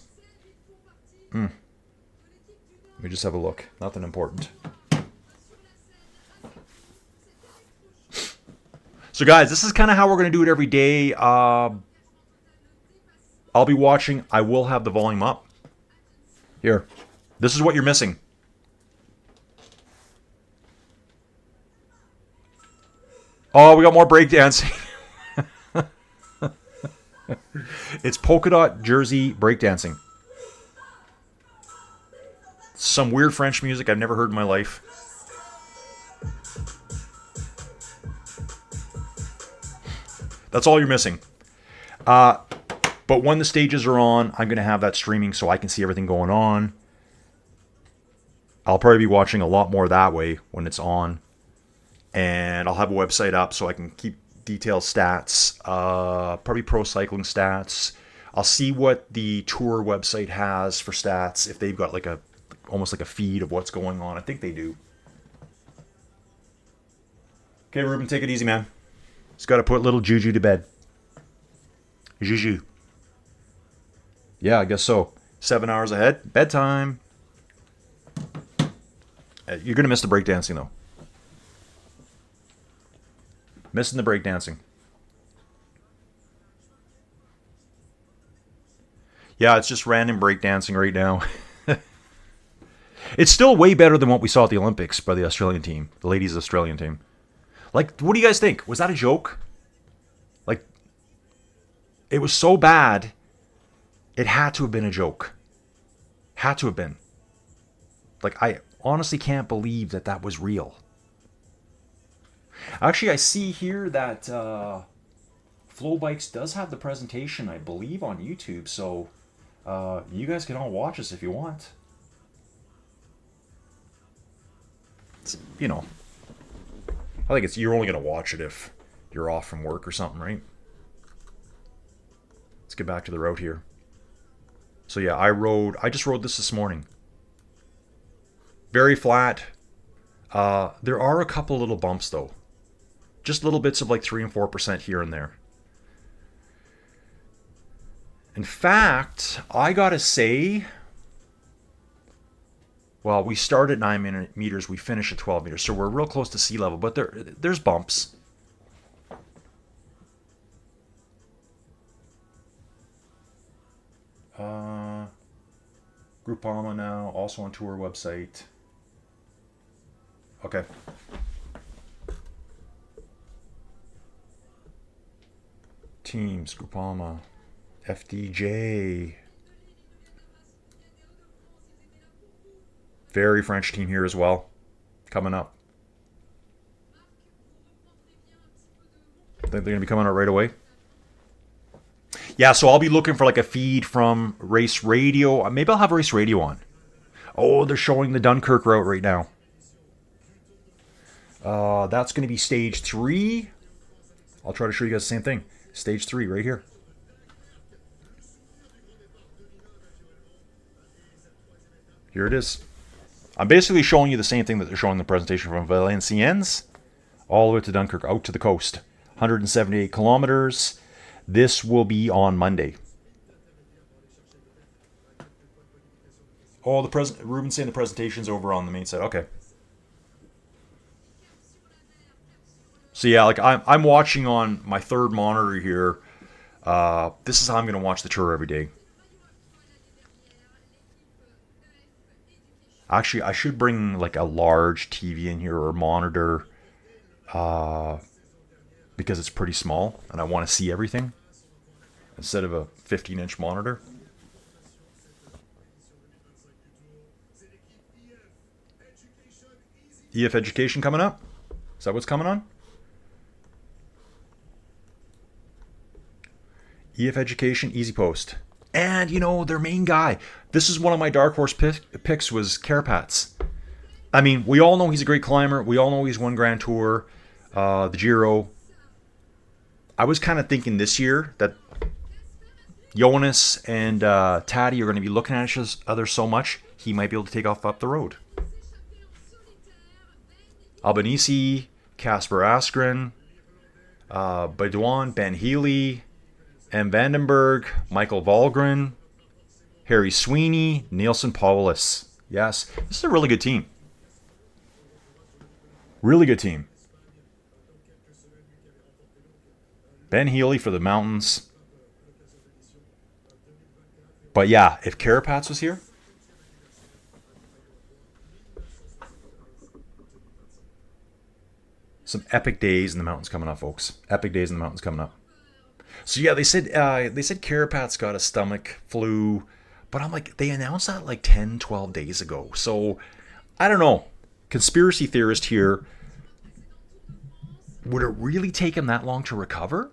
Let me just have a look. Nothing important. So, guys, this is kind of how we're going to do it every day. I'll be watching. I will have the volume up. Here. This is what you're missing. Oh, we got more breakdancing. It's polka dot jersey breakdancing. Some weird French music I've never heard in my life. That's all you're missing. But when the stages are on, I'm going to have that streaming so I can see everything going on. I'll probably be watching a lot more that way when it's on. And I'll have a website up so I can keep detailed stats. Probably pro cycling stats. I'll see what the Tour website has for stats. If they've got like almost like a feed of what's going on. I think they do. Okay, Ruben, take it easy, man. Just got to put little Juju to bed. Juju. Yeah, I guess so. 7 hours ahead. Bedtime. You're going to miss the breakdancing, though. Missing the breakdancing. Yeah, it's just random breakdancing right now. It's still way better than what we saw at the Olympics by the Australian team. The ladies' Australian team. Like, what do you guys think? Was that a joke? Like, it was so bad, it had to have been a joke. Had to have been. Like, I honestly can't believe that was real. Actually, I see here that Flow Bikes does have the presentation, I believe, on YouTube. So, you guys can all watch this if you want. It's, you know, I think you're only going to watch it if you're off from work or something, right? Let's get back to the road here. So yeah, I just rode this morning. Very flat. There are a couple little bumps though. Just little bits of like 3 and 4% here and there. In fact, I gotta say, well, we start at 9 meters, we finish at 12 meters, so we're real close to sea level, but there's bumps. Groupama now, also on tour website. Okay. Teams, Groupama, FDJ. Very French team here as well. Coming up. Think they're going to be coming out right away? Yeah, so I'll be looking for like a feed from Race Radio. Maybe I'll have Race Radio on. Oh, they're showing the Dunkirk route right now. That's going to be stage 3. I'll try to show you guys the same thing. Stage 3 right here. Here it is. I'm basically showing you the same thing that they're showing in the presentation from Valenciennes all the way to Dunkirk, out to the coast. 178 kilometers. This will be on Monday. Oh, Ruben's saying the presentation's over on the main site. Okay. So yeah, like I'm watching on my third monitor here. This is how I'm going to watch the tour every day. Actually, I should bring like a large TV in here or a monitor because it's pretty small and I want to see everything instead of a 15-inch monitor. EF Education coming up? Is that what's coming on? EF Education, Easy Post. And, you know, their main guy. This is one of my dark horse picks was Carapaz. I mean, we all know he's a great climber. We all know he's won Grand Tour, the Giro. I was kind of thinking this year that Jonas and Tadej are going to be looking at each other so much, he might be able to take off up the road. Albanese, Casper Askren, Baudouin, Ben Healy, M. Vandenberg, Michael Valgren, Harry Sweeney, Nielsen Paulus. Yes, this is a really good team. Really good team. Ben Healy for the mountains. But yeah, if Carapaz was here, some epic days in the mountains coming up, folks. Epic days in the mountains coming up. So yeah, they said Carapaz got a stomach flu, but I'm like, they announced that like 10, 12 days ago. So I don't know. Conspiracy theorist here. Would it really take him that long to recover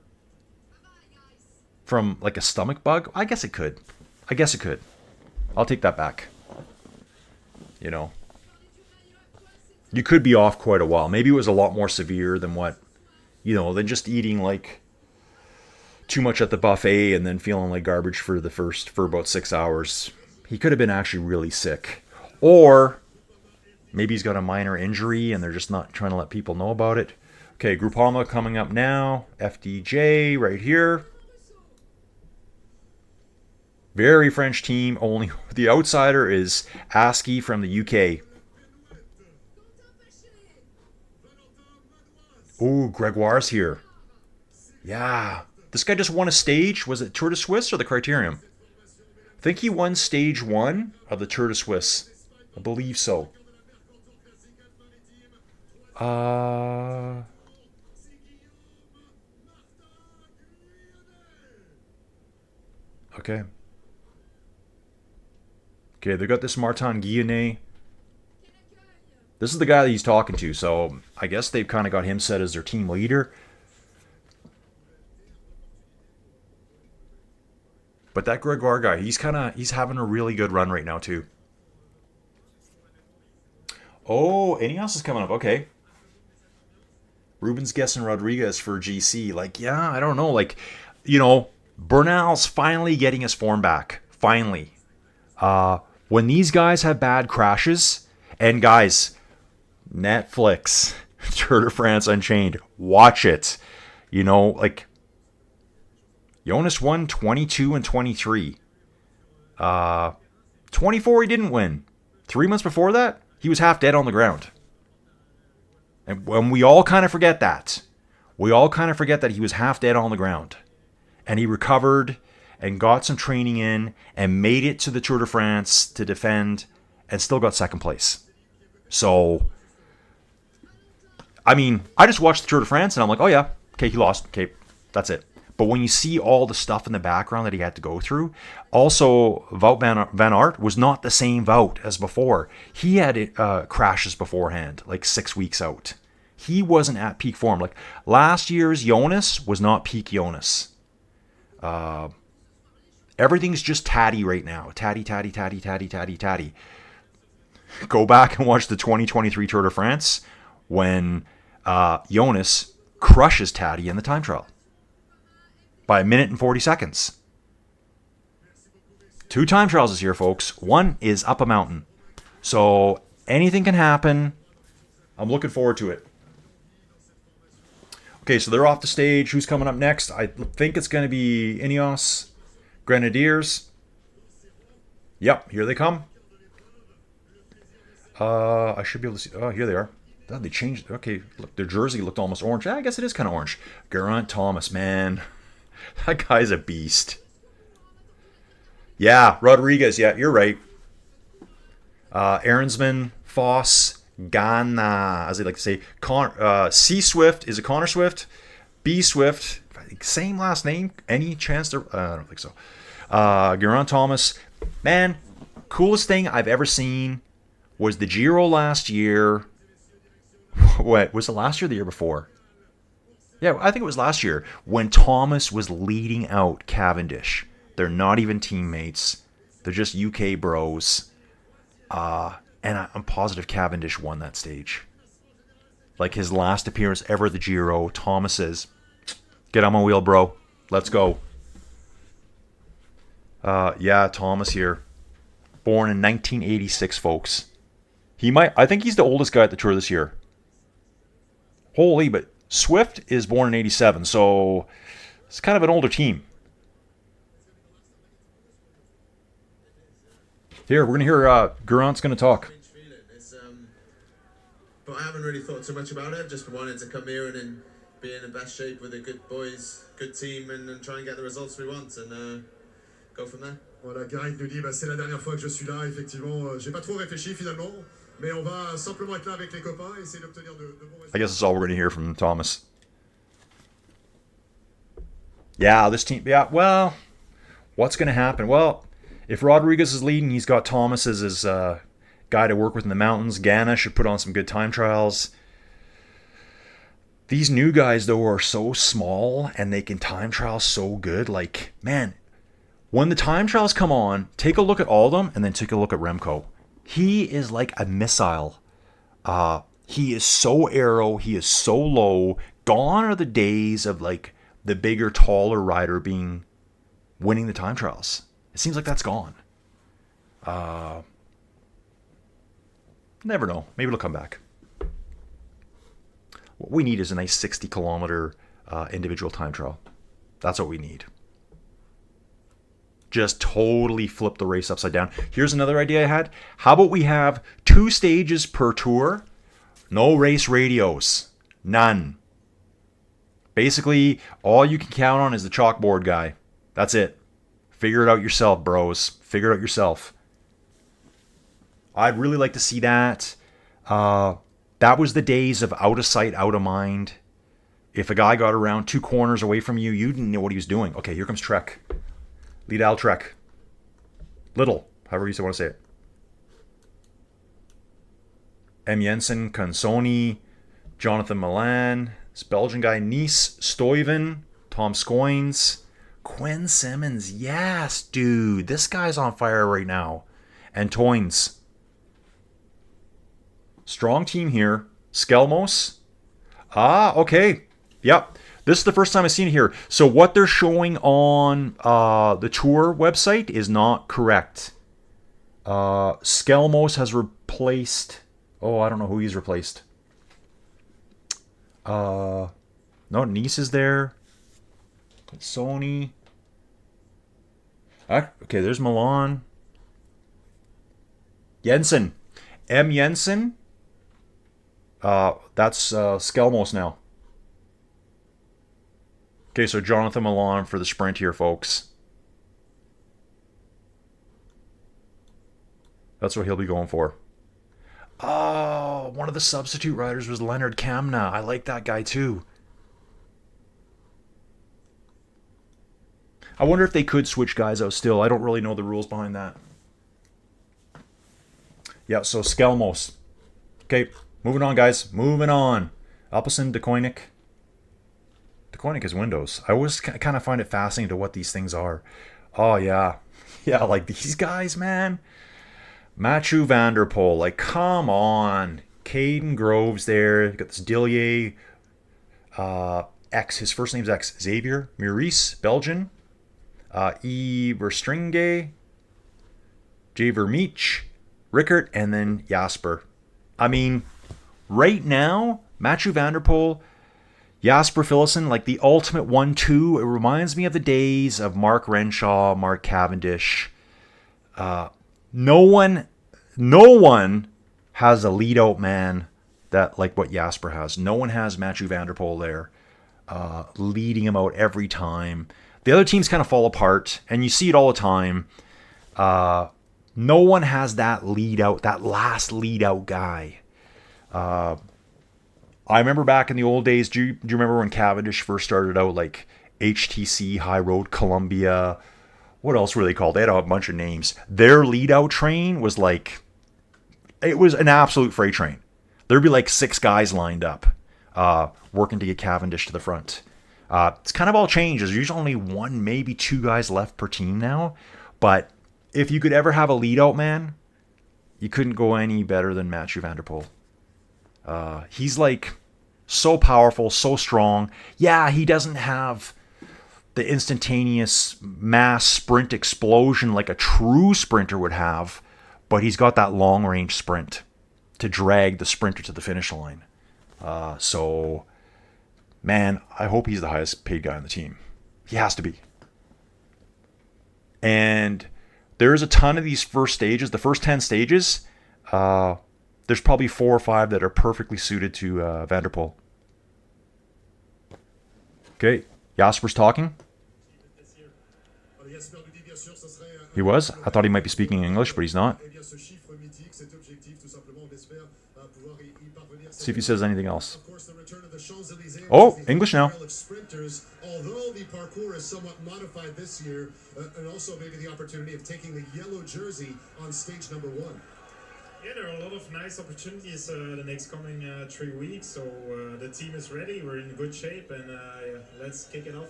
from like a stomach bug? I guess it could. I'll take that back. You know, you could be off quite a while. Maybe it was a lot more severe than what, you know, than just eating like too much at the buffet and then feeling like garbage for about 6 hours. He could have been actually really sick. Or maybe he's got a minor injury and they're just not trying to let people know about it. Okay, Groupama coming up now. FDJ right here. Very French team. Only the outsider is Askey from the UK. Ooh, Gregoire's here. Yeah. This guy just won a stage. Was it Tour de Suisse or the Criterium? I think he won stage 1 of the Tour de Suisse. I believe so. Okay. Okay, they got this Martin Guillaume. This is the guy that he's talking to, so I guess they've kind of got him set as their team leader. But that Gregoire guy, he's having a really good run right now too. Oh, Ineos is coming up. Okay. Ruben's guessing Rodriguez for GC. Like, yeah, I don't know. Like, you know, Bernal's finally getting his form back. Finally. When these guys have bad crashes, and guys, Netflix, Tour de France Unchained, watch it. You know, like, Jonas won 22 and 23. 24 he didn't win. 3 months before that, he was half dead on the ground. And when we all kind of forget that. We all kind of forget that he was half dead on the ground. And he recovered and got some training in and made it to the Tour de France to defend and still got second place. So, I mean, I just watched the Tour de France and I'm like, oh yeah, okay, he lost. Okay, that's it. But when you see all the stuff in the background that he had to go through, also Wout van Aert was not the same Wout as before. He had crashes beforehand, like 6 weeks out. He wasn't at peak form. Like last year's Jonas was not peak Jonas. Everything's just tatty right now. Tatty. Go back and watch the 2023 Tour de France when Jonas crushes Tadej in the time trial by 1 minute and 40 seconds. 2 time trials this year, folks. One is up a mountain. So anything can happen. I'm looking forward to it. Okay, so they're off the stage. Who's coming up next? I think it's going to be Ineos Grenadiers. Yep, here they come. I should be able to see. Oh, here they are. Oh, they changed. Okay, look, their jersey looked almost orange. I guess it is kind of orange. Geraint Thomas, man. That guy's a beast. Yeah, Rodriguez. Yeah, you're right. Aaronsman, Foss, Ghana, as they like to say. C. Swift. Is it Connor Swift? B. Swift. Same last name. Any chance to... I don't think so. Geraint Thomas. Man, coolest thing I've ever seen was the Giro last year. What? Was it last year or the year before? Yeah, I think it was last year when Thomas was leading out Cavendish. They're not even teammates. They're just UK bros. And I'm positive Cavendish won that stage. Like his last appearance ever at the Giro, Thomas says, "Get on my wheel, bro. Let's go." Yeah, Thomas here. Born in 1986, folks. I think he's the oldest guy at the Tour this year. Holy, but Swift is born in 87, so it's kind of an older team. Here, we're going to hear Geraint's going to talk. But I haven't really thought too much about it. Just wanted to come here and be in the best shape with a good boys, good team, and try and get the results we want and go from there. Voilà, Geraint nous dit, c'est la dernière fois que je suis là, effectivement. J'ai pas trop réfléchi finalement, mais on va simplement être là avec les copains et essayer d'obtenir de bons résultats. I guess that's all we're going to hear from Thomas. Yeah, this team, yeah, well, what's going to happen? Well, if Rodriguez is leading, he's got Thomas as his guy to work with in the mountains. Ghana should put on some good time trials. These new guys, though, are so small and they can time trial so good. Like, man, when the time trials come on, take a look at all of them and then take a look at Remco. He is like a missile. He is so aero. He is so low. Gone are the days of like the bigger, taller rider winning the time trials. It seems like that's gone. Never know. Maybe it'll come back. What we need is a nice 60-kilometer individual time trial. That's what we need. Just totally flip the race upside down. Here's another idea I had. How about we have 2 stages per tour? No race radios. None. Basically, all you can count on is the chalkboard guy. That's it. Figure it out yourself, bros. Figure it out yourself. I'd really like to see that. That was the days of out of sight, out of mind. If a guy got around 2 corners away from you, you didn't know what he was doing. Okay, here comes Trek. Lidl Trek. Little, however you want to say it. M. Jensen, Consoni, Jonathan Milan, this Belgian guy, Nice, Stuyven, Tom Scoins, Quinn Simmons. Yes, dude. This guy's on fire right now. And Toynes. Strong team here. Skelmos. Okay. Yep. This is the first time I've seen it here. So what they're showing on the tour website is not correct. Skelmos has replaced... Oh, I don't know who he's replaced. No, Nice is there. Sony. Okay, there's Milan. Jensen. M. Jensen. That's Skelmos now. Okay, so Jonathan Milan for the sprint here, folks. That's what he'll be going for. Oh, one of the substitute riders was Leonard Kamna. I like that guy too. I wonder if they could switch guys out still. I don't really know the rules behind that. Yeah, so Skelmos. Okay, moving on, guys. Moving on. Alpecin, De Koenig. De Koenig is Windows. I always kind of find it fascinating to what these things are. Oh, yeah. Yeah, like these guys, man. Mathieu van der Poel. Like, come on. Caden Groves there. Got this Dillier. X. His first name's X. Xavier. Maurice, Belgian. E. Verstringe. J. Vermeech. Rickert. And then Jasper. I mean, right now, Mathieu van der Poel, Jasper Philipsen, like the ultimate 1-2. It reminds me of the days of Mark Renshaw, Mark Cavendish. No one has a lead-out man that like what Jasper has. No one has Mathieu van der Poel there, leading him out every time. The other teams kind of fall apart, and you see it all the time. No one has that lead-out, that last lead-out guy. I remember back in the old days, do you remember when Cavendish first started out, like HTC, High Road, Columbia? What else were they called? They had a bunch of names. Their lead-out train was like, it was an absolute freight train. There'd be like 6 guys lined up, working to get Cavendish to the front. It's kind of all changed. There's usually only 1, maybe 2 guys left per team now. But if you could ever have a lead-out man, you couldn't go any better than Mathieu van der Poel. He's like so powerful, so strong. Yeah, he doesn't have the instantaneous mass sprint explosion like a true sprinter would have, but he's got that long range sprint to drag the sprinter to the finish line. So, man, I hope he's the highest paid guy on the team. He has to be. And there's a ton of these first stages, the first 10 stages. There's probably 4 or 5 that are perfectly suited to Van der Poel. Okay, Jasper's talking. He was? I thought he might be speaking English, but he's not. See if he says anything else. Oh, English now. Although the parkour is somewhat modified this year, and also maybe the opportunity of taking the yellow jersey on stage number 1. Yeah, there are a lot of nice opportunities the next coming 3 weeks, so the team is ready, we're in good shape, and let's kick it off.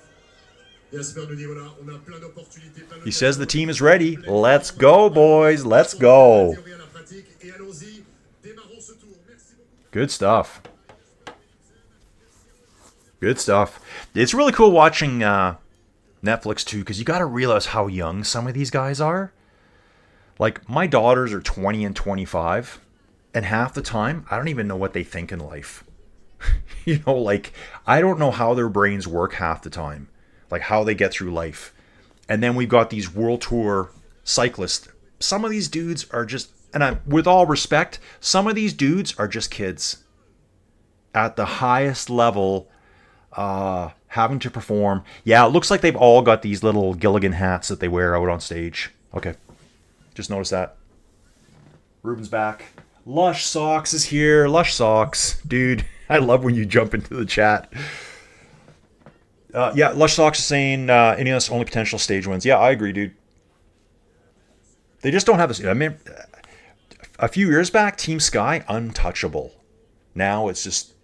He says the team is ready. Let's go, boys. Let's go. Good stuff. Good stuff. It's really cool watching Netflix, too, because you got to realize how young some of these guys are. Like, my daughters are 20 and 25, and half the time, I don't even know what they think in life. You know, like, I don't know how their brains work half the time. Like, how they get through life. And then we've got these World Tour cyclists. Some of these dudes are just, and with all respect, some of these dudes are just kids. At the highest level, having to perform. Yeah, it looks like they've all got these little Gilligan hats that they wear out on stage. Okay. Just noticed that. Ruben's back. Lush Socks is here. Lush Socks. Dude, I love when you jump into the chat. Yeah, Lush Socks is saying Ineos only potential stage wins. Yeah, I agree, dude. They just don't have this. I mean, a few years back, Team Sky, untouchable. Now it's just,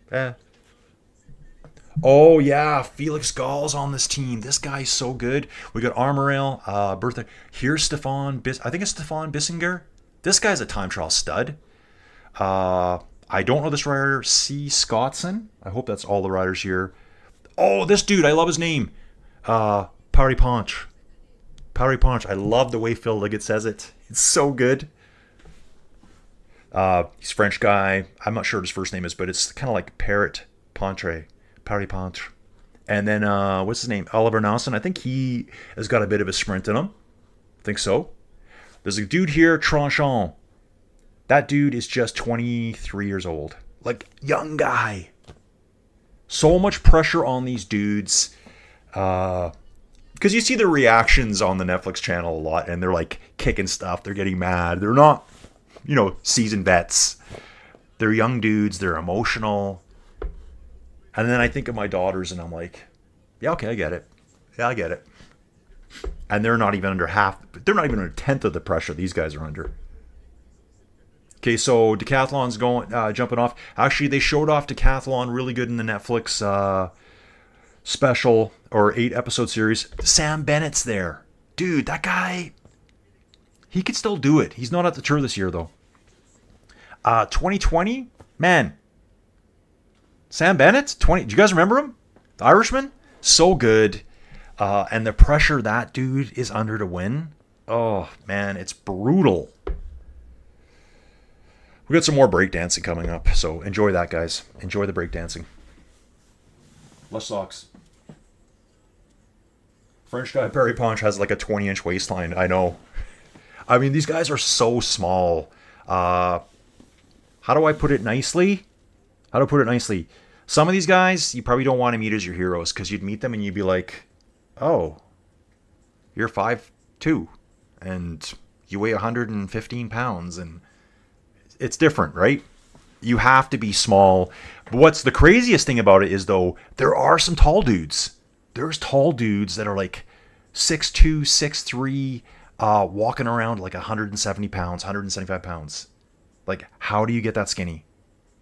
Oh, yeah, Felix Gall's on this team. This guy's so good. We got Armorale, Bertha. Here's Stefan. I think it's Stefan Bissinger. This guy's a time trial stud. I don't know this rider. C. Scottson. I hope that's all the riders here. Oh, this dude. I love his name. Paris Ponch. Paris Ponch. I love the way Phil Liggett says it. It's so good. He's a French guy. I'm not sure what his first name is, but it's kind of like Paris Pontre. And then, what's his name? Oliver Nelson. I think he has got a bit of a sprint in him. I think so. There's a dude here, Tranchant. That dude is just 23 years old. Like, young guy. So much pressure on these dudes. Because you see the reactions on the Netflix channel a lot, and they're like kicking stuff. They're getting mad. They're not, seasoned vets. They're young dudes. They're emotional. And then I think of my daughters, and I'm like, yeah, okay, I get it. Yeah, I get it. And they're not even under they're not even under a tenth of the pressure these guys are under. Okay, so Decathlon's jumping off. Actually, they showed off Decathlon really good in the Netflix special or 8-episode series. Sam Bennett's there. Dude, that guy, he could still do it. He's not at the Tour this year, though. 2020, man. Sam Bennett, do you guys remember him? The Irishman? So good. And the pressure that dude is under to win. Oh, man, it's brutal. We got some more breakdancing coming up, so enjoy that, guys. Enjoy the breakdancing. Lush socks. French guy Perry Ponch has like a 20-inch waistline. I know. I mean, these guys are so small. How do I put it nicely? Some of these guys, you probably don't want to meet as your heroes, because you'd meet them and you'd be like, oh, you're 5'2", and you weigh 115 pounds, and it's different, right? You have to be small. But what's the craziest thing about it is, though, there are some tall dudes. There's tall dudes that are like 6'2", 6'3", walking around like 170 pounds, 175 pounds. Like, how do you get that skinny?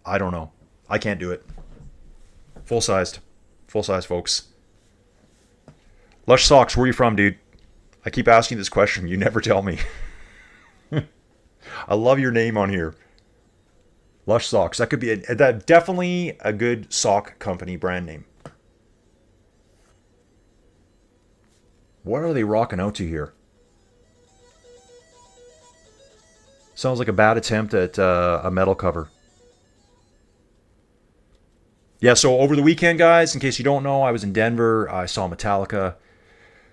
I don't know. I can't do it. Full size, folks. Lush Socks, where are you from, dude? I keep asking you this question. You never tell me. I love your name on here. Lush Socks. That could be definitely a good sock company brand name. What are they rocking out to here? Sounds like a bad attempt at a metal cover. Yeah, so over the weekend, guys, in case you don't know, I was in Denver. I saw Metallica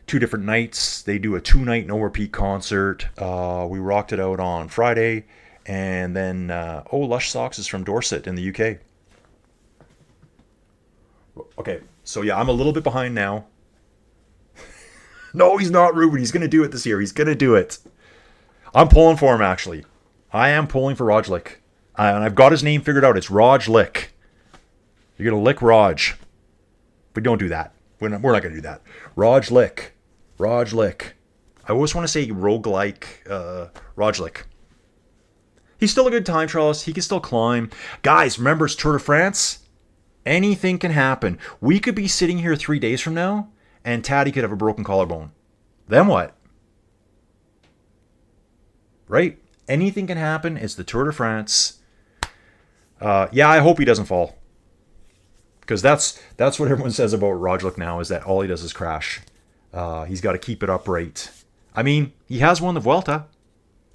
2 different nights. They do a 2-night no repeat concert. We rocked it out on Friday. And then, Lush Socks is from Dorset in the UK. Okay, so yeah, I'm a little bit behind now. No, he's not, Ruben. He's going to do it this year. He's going to do it. I'm pulling for him, actually. I am pulling for Rajlik. And I've got his name figured out. It's Rajlik. You're going to lick Raj. But don't do that. We're not going to do that. Rajlik. I always want to say roguelike Rajlik. He's still a good time trialist. He can still climb. Guys, remember, it's Tour de France. Anything can happen. We could be sitting here 3 days from now, and Tadej could have a broken collarbone. Then what? Right? Anything can happen. It's the Tour de France. Yeah, I hope he doesn't fall. Because that's what everyone says about Rajlik now, is that all he does is crash. He's got to keep it upright. I mean, he has won the Vuelta.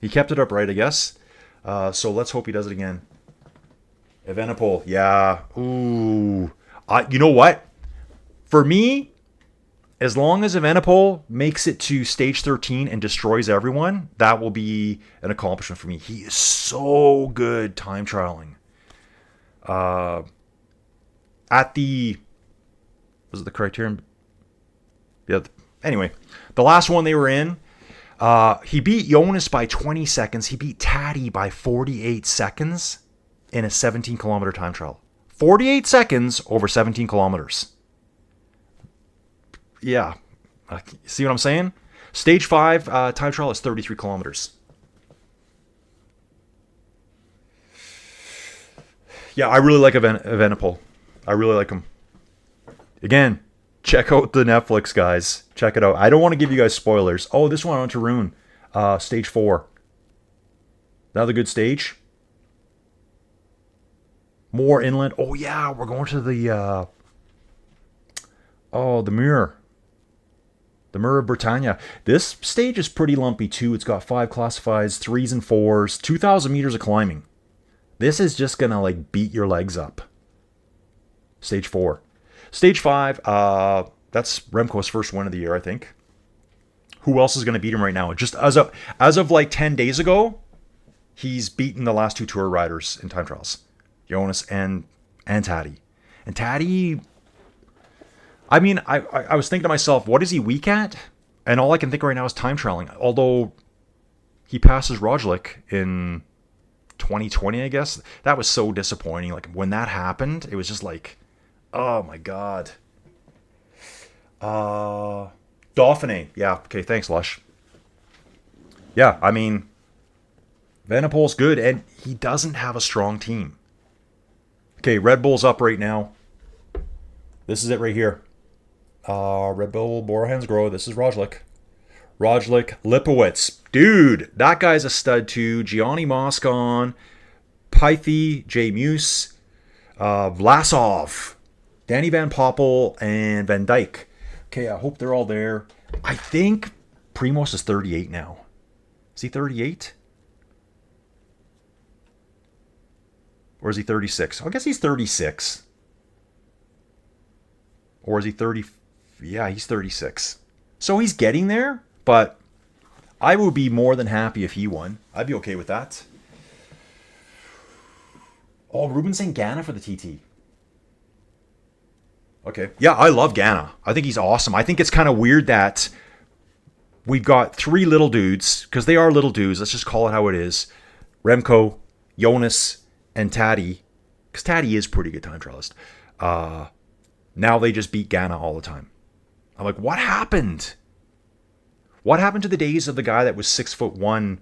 He kept it upright, I guess. So let's hope he does it again. Evenepoel, yeah. Ooh. You know what? For me, as long as Evenepoel makes it to stage 13 and destroys everyone, that will be an accomplishment for me. He is so good time trialing. Was it the Criterion? Yeah. Anyway, the last one they were in, he beat Jonas by 20 seconds. He beat Tadej by 48 seconds in a 17-kilometer time trial. 48 seconds over 17 kilometers. Yeah. See what I'm saying? Stage 5 time trial is 33 kilometers. Yeah, I really like Evenepoel. I really like him. Again, check out the Netflix, guys. Check it out. I don't want to give you guys spoilers. Oh, this one on Tarun. Stage 4. Another good stage. More inland. Oh, yeah. We're going to the... the Mirror. The Mirror of Britannia. This stage is pretty lumpy, too. It's got 5 classifieds, 3s and 4s. 2,000 meters of climbing. This is just going to like beat your legs up. Stage 4. Stage 5, that's Remco's first win of the year, I think. Who else is going to beat him right now? Just as of like 10 days ago, he's beaten the last 2 tour riders in time trials. Jonas and Tadej. And Tadej, I mean, I was thinking to myself, what is he weak at? And all I can think right now is time trialing. Although he passes Roglic in 2020, I guess. That was so disappointing. Like when that happened, it was just like, oh my God. Dauphiné. Yeah. Okay. Thanks, Lush. Yeah. I mean, Evenepoel's good, and he doesn't have a strong team. Okay. Red Bull's up right now. This is it right here. Red Bull, Bora-Hansgrohe. This is Roglic. Lipowitz. Dude, that guy's a stud too. Gianni Moscon, Pythie, Jay Muse, Vlasov, Danny Van Poppel, and Van Dijk. Okay, I hope they're all there. I think Primoz is 38 now. Is he 38? Or is he 36? I guess he's 36. Or is he 30? Yeah, he's 36. So he's getting there, but I would be more than happy if he won. I'd be okay with that. Oh, Ruben saying Ghana for the TT. Okay. Yeah, I love Ghana. I think he's awesome. I think it's kind of weird that we've got 3 little dudes, because they are little dudes. Let's just call it how it is. Remco, Jonas, and Tadej. Because Tadej is pretty good time trialist. Now they just beat Ghana all the time. I'm like, what happened? What happened to the days of the guy that was 6'1",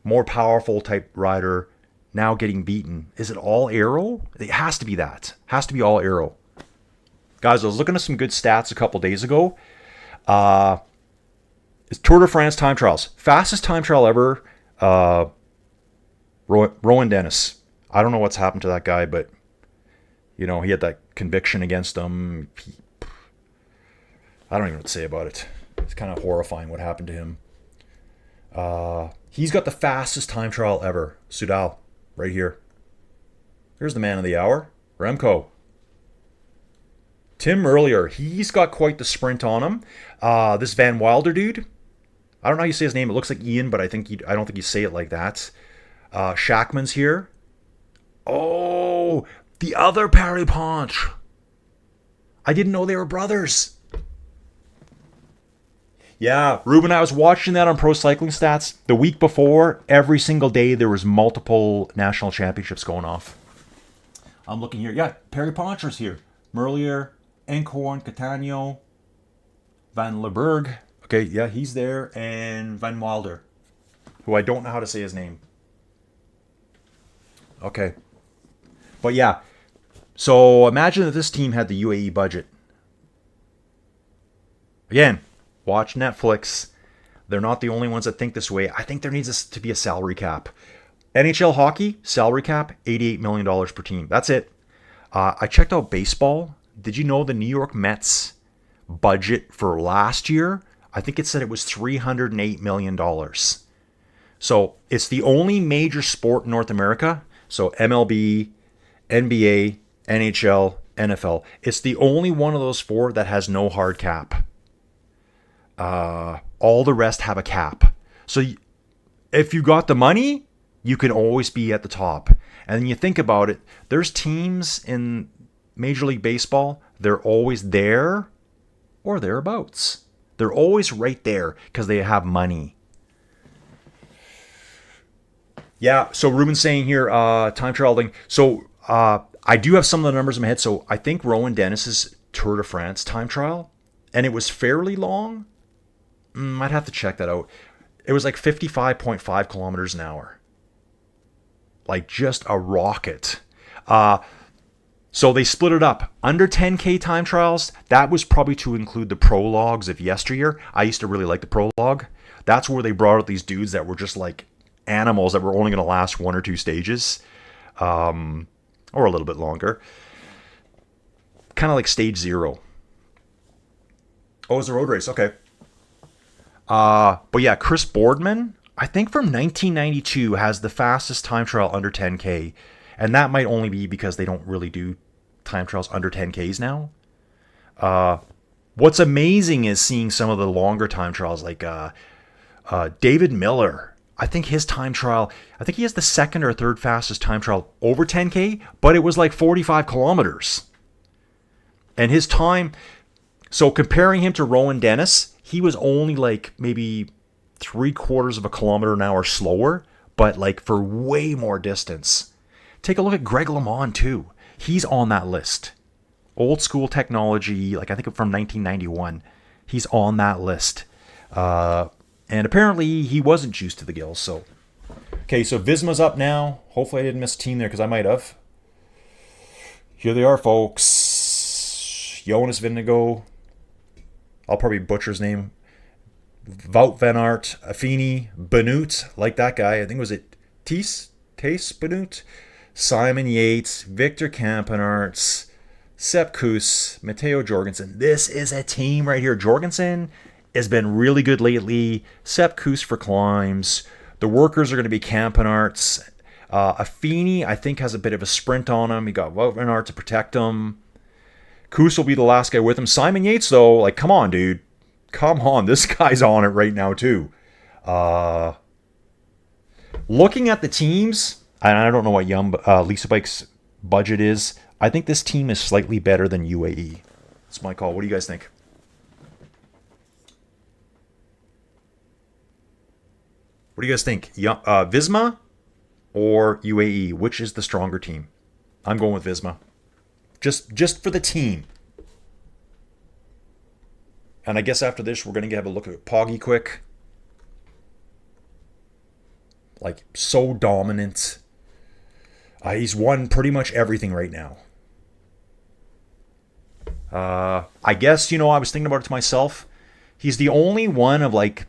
more powerful type rider, now getting beaten? Is it all aero? It has to be that. Has to be all aero. Guys, I was looking at some good stats a couple days ago. It's Tour de France time trials. Fastest time trial ever, Rowan Dennis. I don't know what's happened to that guy, but you know, he had that conviction against him. I don't even know what to say about it. It's kind of horrifying what happened to him. He's got the fastest time trial ever. Soudal, right here. Here's the man of the hour, Remco. Tim Merlier, he's got quite the sprint on him. This Van Wilder dude, I don't know how you say his name. It looks like Ian, but I don't think you say it like that. Shackman's here. Oh, the other Parry Ponch. I didn't know they were brothers. Yeah, Ruben, I was watching that on Pro Cycling Stats. The week before, every single day, there was multiple national championships going off. I'm looking here. Yeah, Parry Poncher's here. Merlier, Enkhorn, Catania, Van Leberg. Okay, yeah, he's there. And Van Wilder, who I don't know how to say his name. Okay. But yeah, so imagine that this team had the UAE budget. Again, watch Netflix. They're not the only ones that think this way. I think there needs to be a salary cap. NHL hockey, salary cap, $88 million per team. That's it. I checked out baseball. Did you know the New York Mets budget for last year? I think it said it was $308 million. So it's the only major sport in North America. So MLB, NBA, NHL, NFL. It's the only one of those 4 that has no hard cap. All the rest have a cap. So if you got the money, you can always be at the top. And then you think about it, there's teams in Major League Baseball, they're always there or thereabouts. They're always right there because they have money. Yeah, so Ruben's saying here, time trialing. So I do have some of the numbers in my head. So I think Rowan Dennis's Tour de France time trial, and it was fairly long. I'd have to check that out. It was like 55.5 kilometers an hour. Like just a rocket. So they split it up. Under 10K time trials, that was probably to include the prologues of yesteryear. I used to really like the prologue. That's where they brought out these dudes that were just like animals that were only going to last 1 or 2 stages. Or a little bit longer. Kind of like stage 0. Oh, it was a road race. Okay. But yeah, Chris Boardman, I think from 1992, has the fastest time trial under 10K. And that might only be because they don't really do time trials under 10Ks now. What's amazing is seeing some of the longer time trials, like David Miller. I think his time trial, I think he has the second or third fastest time trial over 10K, but it was like 45 kilometers. And his time, so comparing him to Rowan Dennis, he was only like maybe 3/4 of a kilometer an hour slower, but like for way more distance. Take a look at Greg LeMond too. He's on that list. Old school technology, like I think from 1991. He's on that list. And apparently he wasn't juiced to the gills. So, okay, so Visma's up now. Hopefully I didn't miss a team there because I might have. Here they are, folks. Jonas Vingegaard. I'll probably butcher his name. Wout van Aert, Affini, Benoot, like that guy. I think was it Tace Benoot, Simon Yates, Victor Kampenaerts, Sepp Kuss, Matteo Jorgensen. This is a team right here. Jorgensen has been really good lately. Sepp Kuss for climbs. The workers are going to be Kampenaerts. Affini, I think, has a bit of a sprint on him. He got Wout van Aert to protect him. Kuss will be the last guy with him. Simon Yates, though, like, come on, dude. Come on. This guy's on it right now, too. Looking at the teams, and I don't know what Lisa Bike's budget is. I think this team is slightly better than UAE. That's my call. What do you guys think? What do you guys think? Visma or UAE? Which is the stronger team? I'm going with Visma. Just for the team. And I guess after this, we're going to have a look at Poggy quick. Like, so dominant. He's won pretty much everything right now. I guess, I was thinking about it to myself. He's the only one of, like,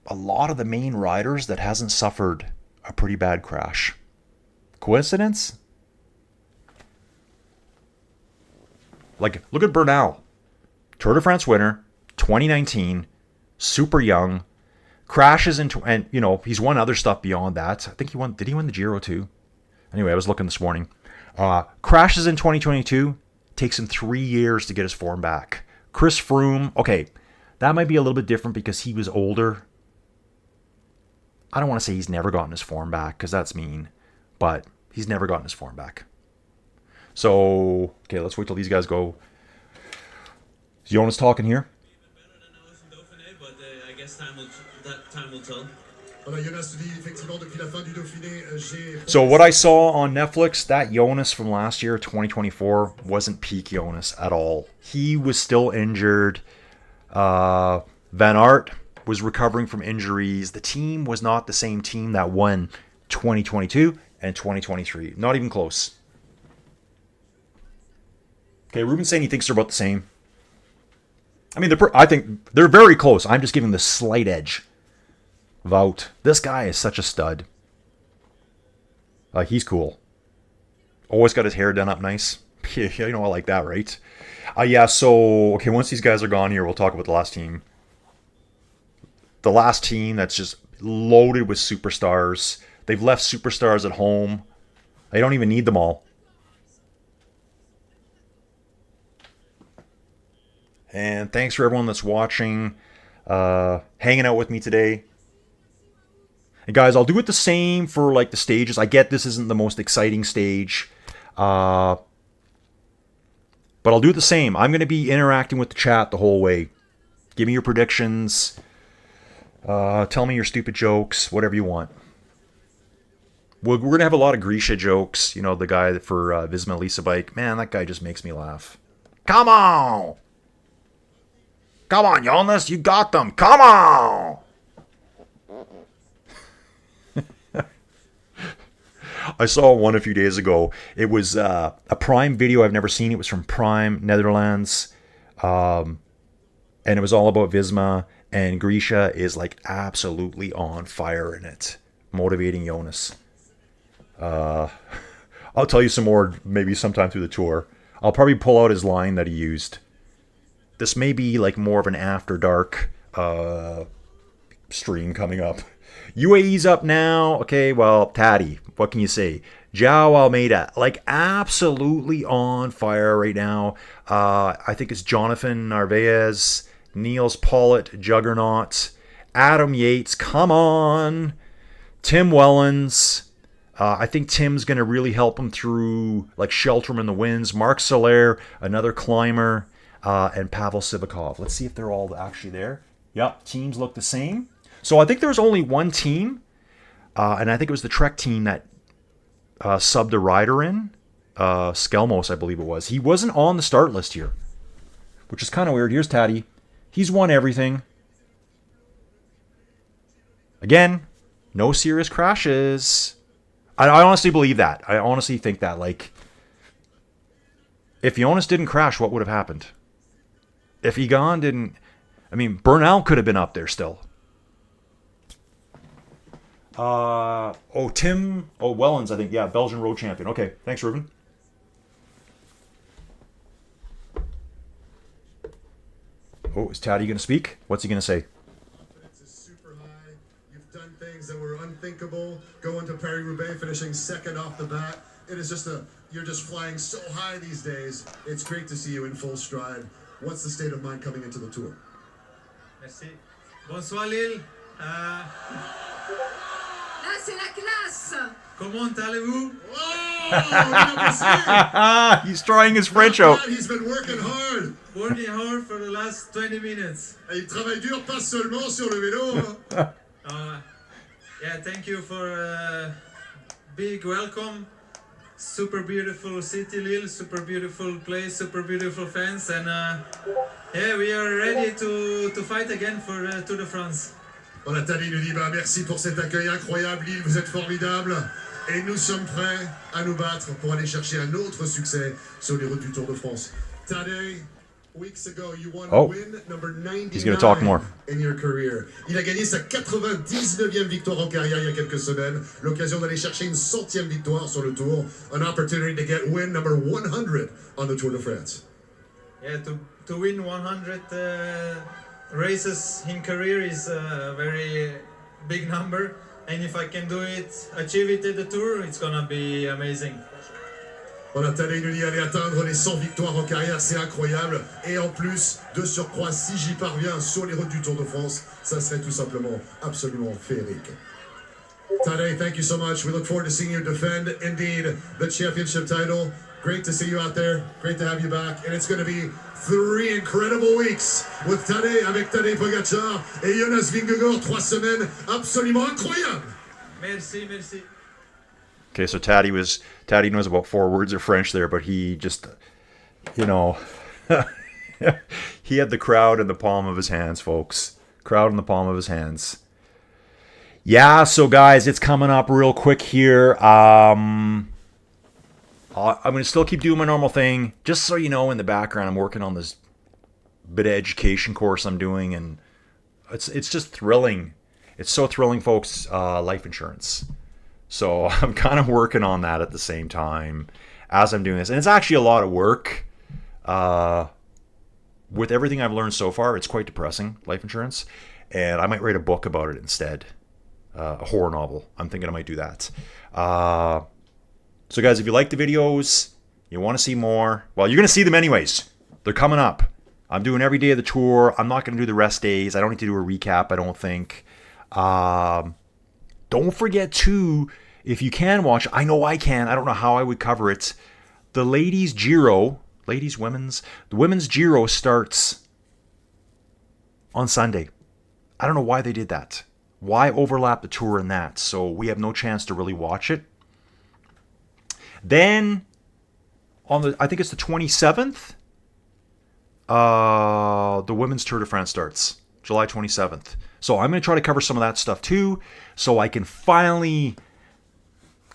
a lot of the main riders that hasn't suffered a pretty bad crash. Coincidence? Like, look at Bernal. Tour de France winner, 2019, super young, crashes into, and, he's won other stuff beyond that. I think did he win the Giro too? Anyway, I was looking this morning. Crashes in 2022, takes him 3 years to get his form back. Chris Froome, okay, that might be a little bit different because he was older. I don't want to say he's never gotten his form back because that's mean, but he's never gotten his form back. So, okay, let's wait till these guys go. Is Jonas talking here? Even better than I was in Dauphiné, but I guess time will tell. Voilà, Jonas, tu dis effectivement depuis la fin du Dauphiné, So what I saw on Netflix, that Jonas from last year, 2024, wasn't peak Jonas at all. He was still injured. Van Aert was recovering from injuries. The team was not the same team that won 2022 and 2023. Not even close. Okay, Ruben's saying he thinks they're about the same. I mean, I think they're very close. I'm just giving the slight edge. Wout. This guy is such a stud. He's cool. Always got his hair done up nice. I like that, right? Yeah, so, okay, once these guys are gone here, we'll talk about the last team. The last team that's just loaded with superstars. They've left superstars at home. They don't even need them all. And thanks for everyone that's watching, hanging out with me today. And guys, I'll do it the same for like the stages. I get this isn't the most exciting stage. But I'll do it the same. I'm going to be interacting with the chat the whole way. Give me your predictions. Tell me your stupid jokes. Whatever you want. We're going to have a lot of Grisha jokes. The guy for Visma-Lease bike. Man, that guy just makes me laugh. Come on! Come on, Jonas, you got them. Come on! I saw one a few days ago. It was a Prime video. I've never seen it. It was from Prime, Netherlands. And it was all about Visma. And Grisha is like absolutely on fire in it. Motivating Jonas. I'll tell you some more maybe sometime through the tour. I'll probably pull out his line that he used. This may be like more of an after dark stream coming up. UAE's up now. Okay, well, Tadej, what can you say? João Almeida, like absolutely on fire right now. I think it's Jonathan Narvaez, Niels Pollitt, Juggernaut, Adam Yates, come on, Tim Wellens. I think Tim's going to really help him through, like, shelter him in the winds. Mark Soler, another climber, and Pavel Sivakov. Let's see if they're all actually there. Yep, teams look the same. So I think there was only one team, and I think it was the Trek team that subbed a rider in. Skelmos, I believe it was. He wasn't on the start list here, which is kind of weird. Here's Tadej. He's won everything. Again, no serious crashes. I honestly believe that. I honestly think that. Like, if Jonas didn't crash, what would have happened? If Egan didn't... I mean, Bernal could have been up there still. Tim Wellens, I think. Yeah, Belgian road champion. Okay, thanks, Ruben. Oh, is Tadej going to speak? What's he going to say? Confidence is super high. You've done things that were unthinkable. Going to Paris-Roubaix, finishing second off the bat. It is just you're just flying so high these days. It's great to see you in full stride. What's the state of mind coming into the Tour? Merci. Bonsoir Lille. Là, c'est la classe. Comment allez-vous? Oh, He's trying his French out. he's been working hard. Working hard for the last 20 minutes. Et il travaille dur, pas seulement sur le vélo. Hein. Yeah, thank you for a big welcome. Super beautiful city, Lille. Super beautiful place. Super beautiful fans, and yeah, we are ready to fight again for Tour de France. Voilà, Tadej nous dit merci pour cet accueil incroyable, Lille, vous êtes formidables. Et nous sommes prêts à nous battre pour aller chercher un autre succès sur les routes du Tour de France. Tadej, weeks ago you won win number 99 he's going to talk more. in your career. Il a gagné sa 99e victoire en carrière il y a quelques semaines. L'occasion d'aller chercher une 100e victoire sur le Tour. An opportunity to get win number 100 on the Tour de France. Yeah, to win 100 races in career is a very big number, and if I can do it, achieve it at the Tour, it's gonna be amazing. Voilà, Tadej nous dit aller atteindre les 100 victoires en carrière, c'est incroyable. Et en plus, de surcroît, si j'y parviens sur les routes du Tour de France, ça serait tout simplement absolument féerique. Tadej, thank you so much. We look forward to seeing you defend, indeed, the championship title. Great to see you out there. Great to have you back. And it's going to be 3 incredible weeks with Tadej, avec Tadej Pogačar et Jonas Vingegaard. 3 semaines absolument incroyables. Merci, merci. Okay, so Tadej knows about 4 words of French there, but he just, you know, he had the crowd in the palm of his hands, folks. Crowd in the palm of his hands. Yeah, so guys, it's coming up real quick here. I'm going to still keep doing my normal thing. Just so you know, in the background, I'm working on this bit of education course I'm doing, and it's just thrilling. It's so thrilling, folks, life insurance. So I'm kind of working on that at the same time as I'm doing this. And it's actually a lot of work. With everything I've learned so far, it's quite depressing, life insurance. And I might write a book about it instead. A horror novel. I'm thinking I might do that. So guys, if you like the videos, you want to see more, well, you're going to see them anyways. They're coming up. I'm doing every day of the tour. I'm not going to do the rest days. I don't need to do a recap, I don't think. Don't forget, too, if you can watch, I know I can, I don't know how I would cover it, the Ladies Giro, the Women's Giro starts on Sunday. I don't know why they did that. Why overlap the tour in that? So we have no chance to really watch it. Then, I think it's the 27th, the Women's Tour de France starts, July 27th. So I'm going to try to cover some of that stuff too, so I can finally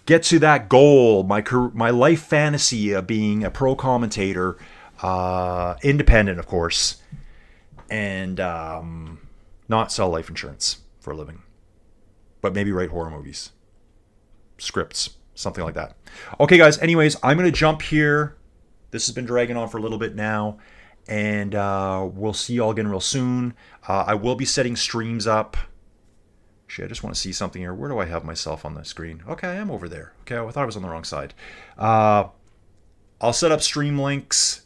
get to that goal, my life fantasy of being a pro commentator, independent, of course, and not sell life insurance for a living, but maybe write horror movies, scripts, something like that. Okay, guys, anyways, I'm going to jump here. This has been dragging on for a little bit now, and we'll see you all again real soon. I will be setting streams up Actually, I just want to see something here. Where do I have myself on the screen? Okay, I am over there. Okay, I thought I was on the wrong side. I'll set up stream links.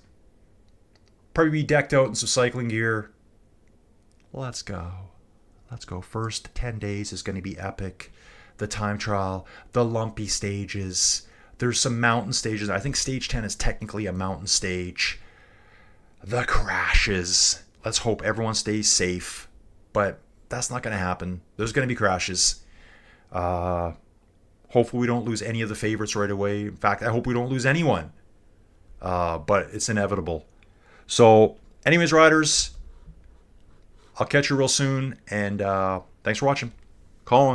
Probably be decked out in some cycling gear. Let's go. Let's go. First 10 days is going to be epic. The time trial, the lumpy stages. There's some mountain stages. I think stage 10 is technically a mountain stage. The crashes. Let's hope everyone stays safe. But that's not going to happen. There's going to be crashes. Hopefully we don't lose any of the favorites right away. In fact, I hope we don't lose anyone. But it's inevitable. So, anyways, riders, I'll catch you real soon. And thanks for watching. Colin.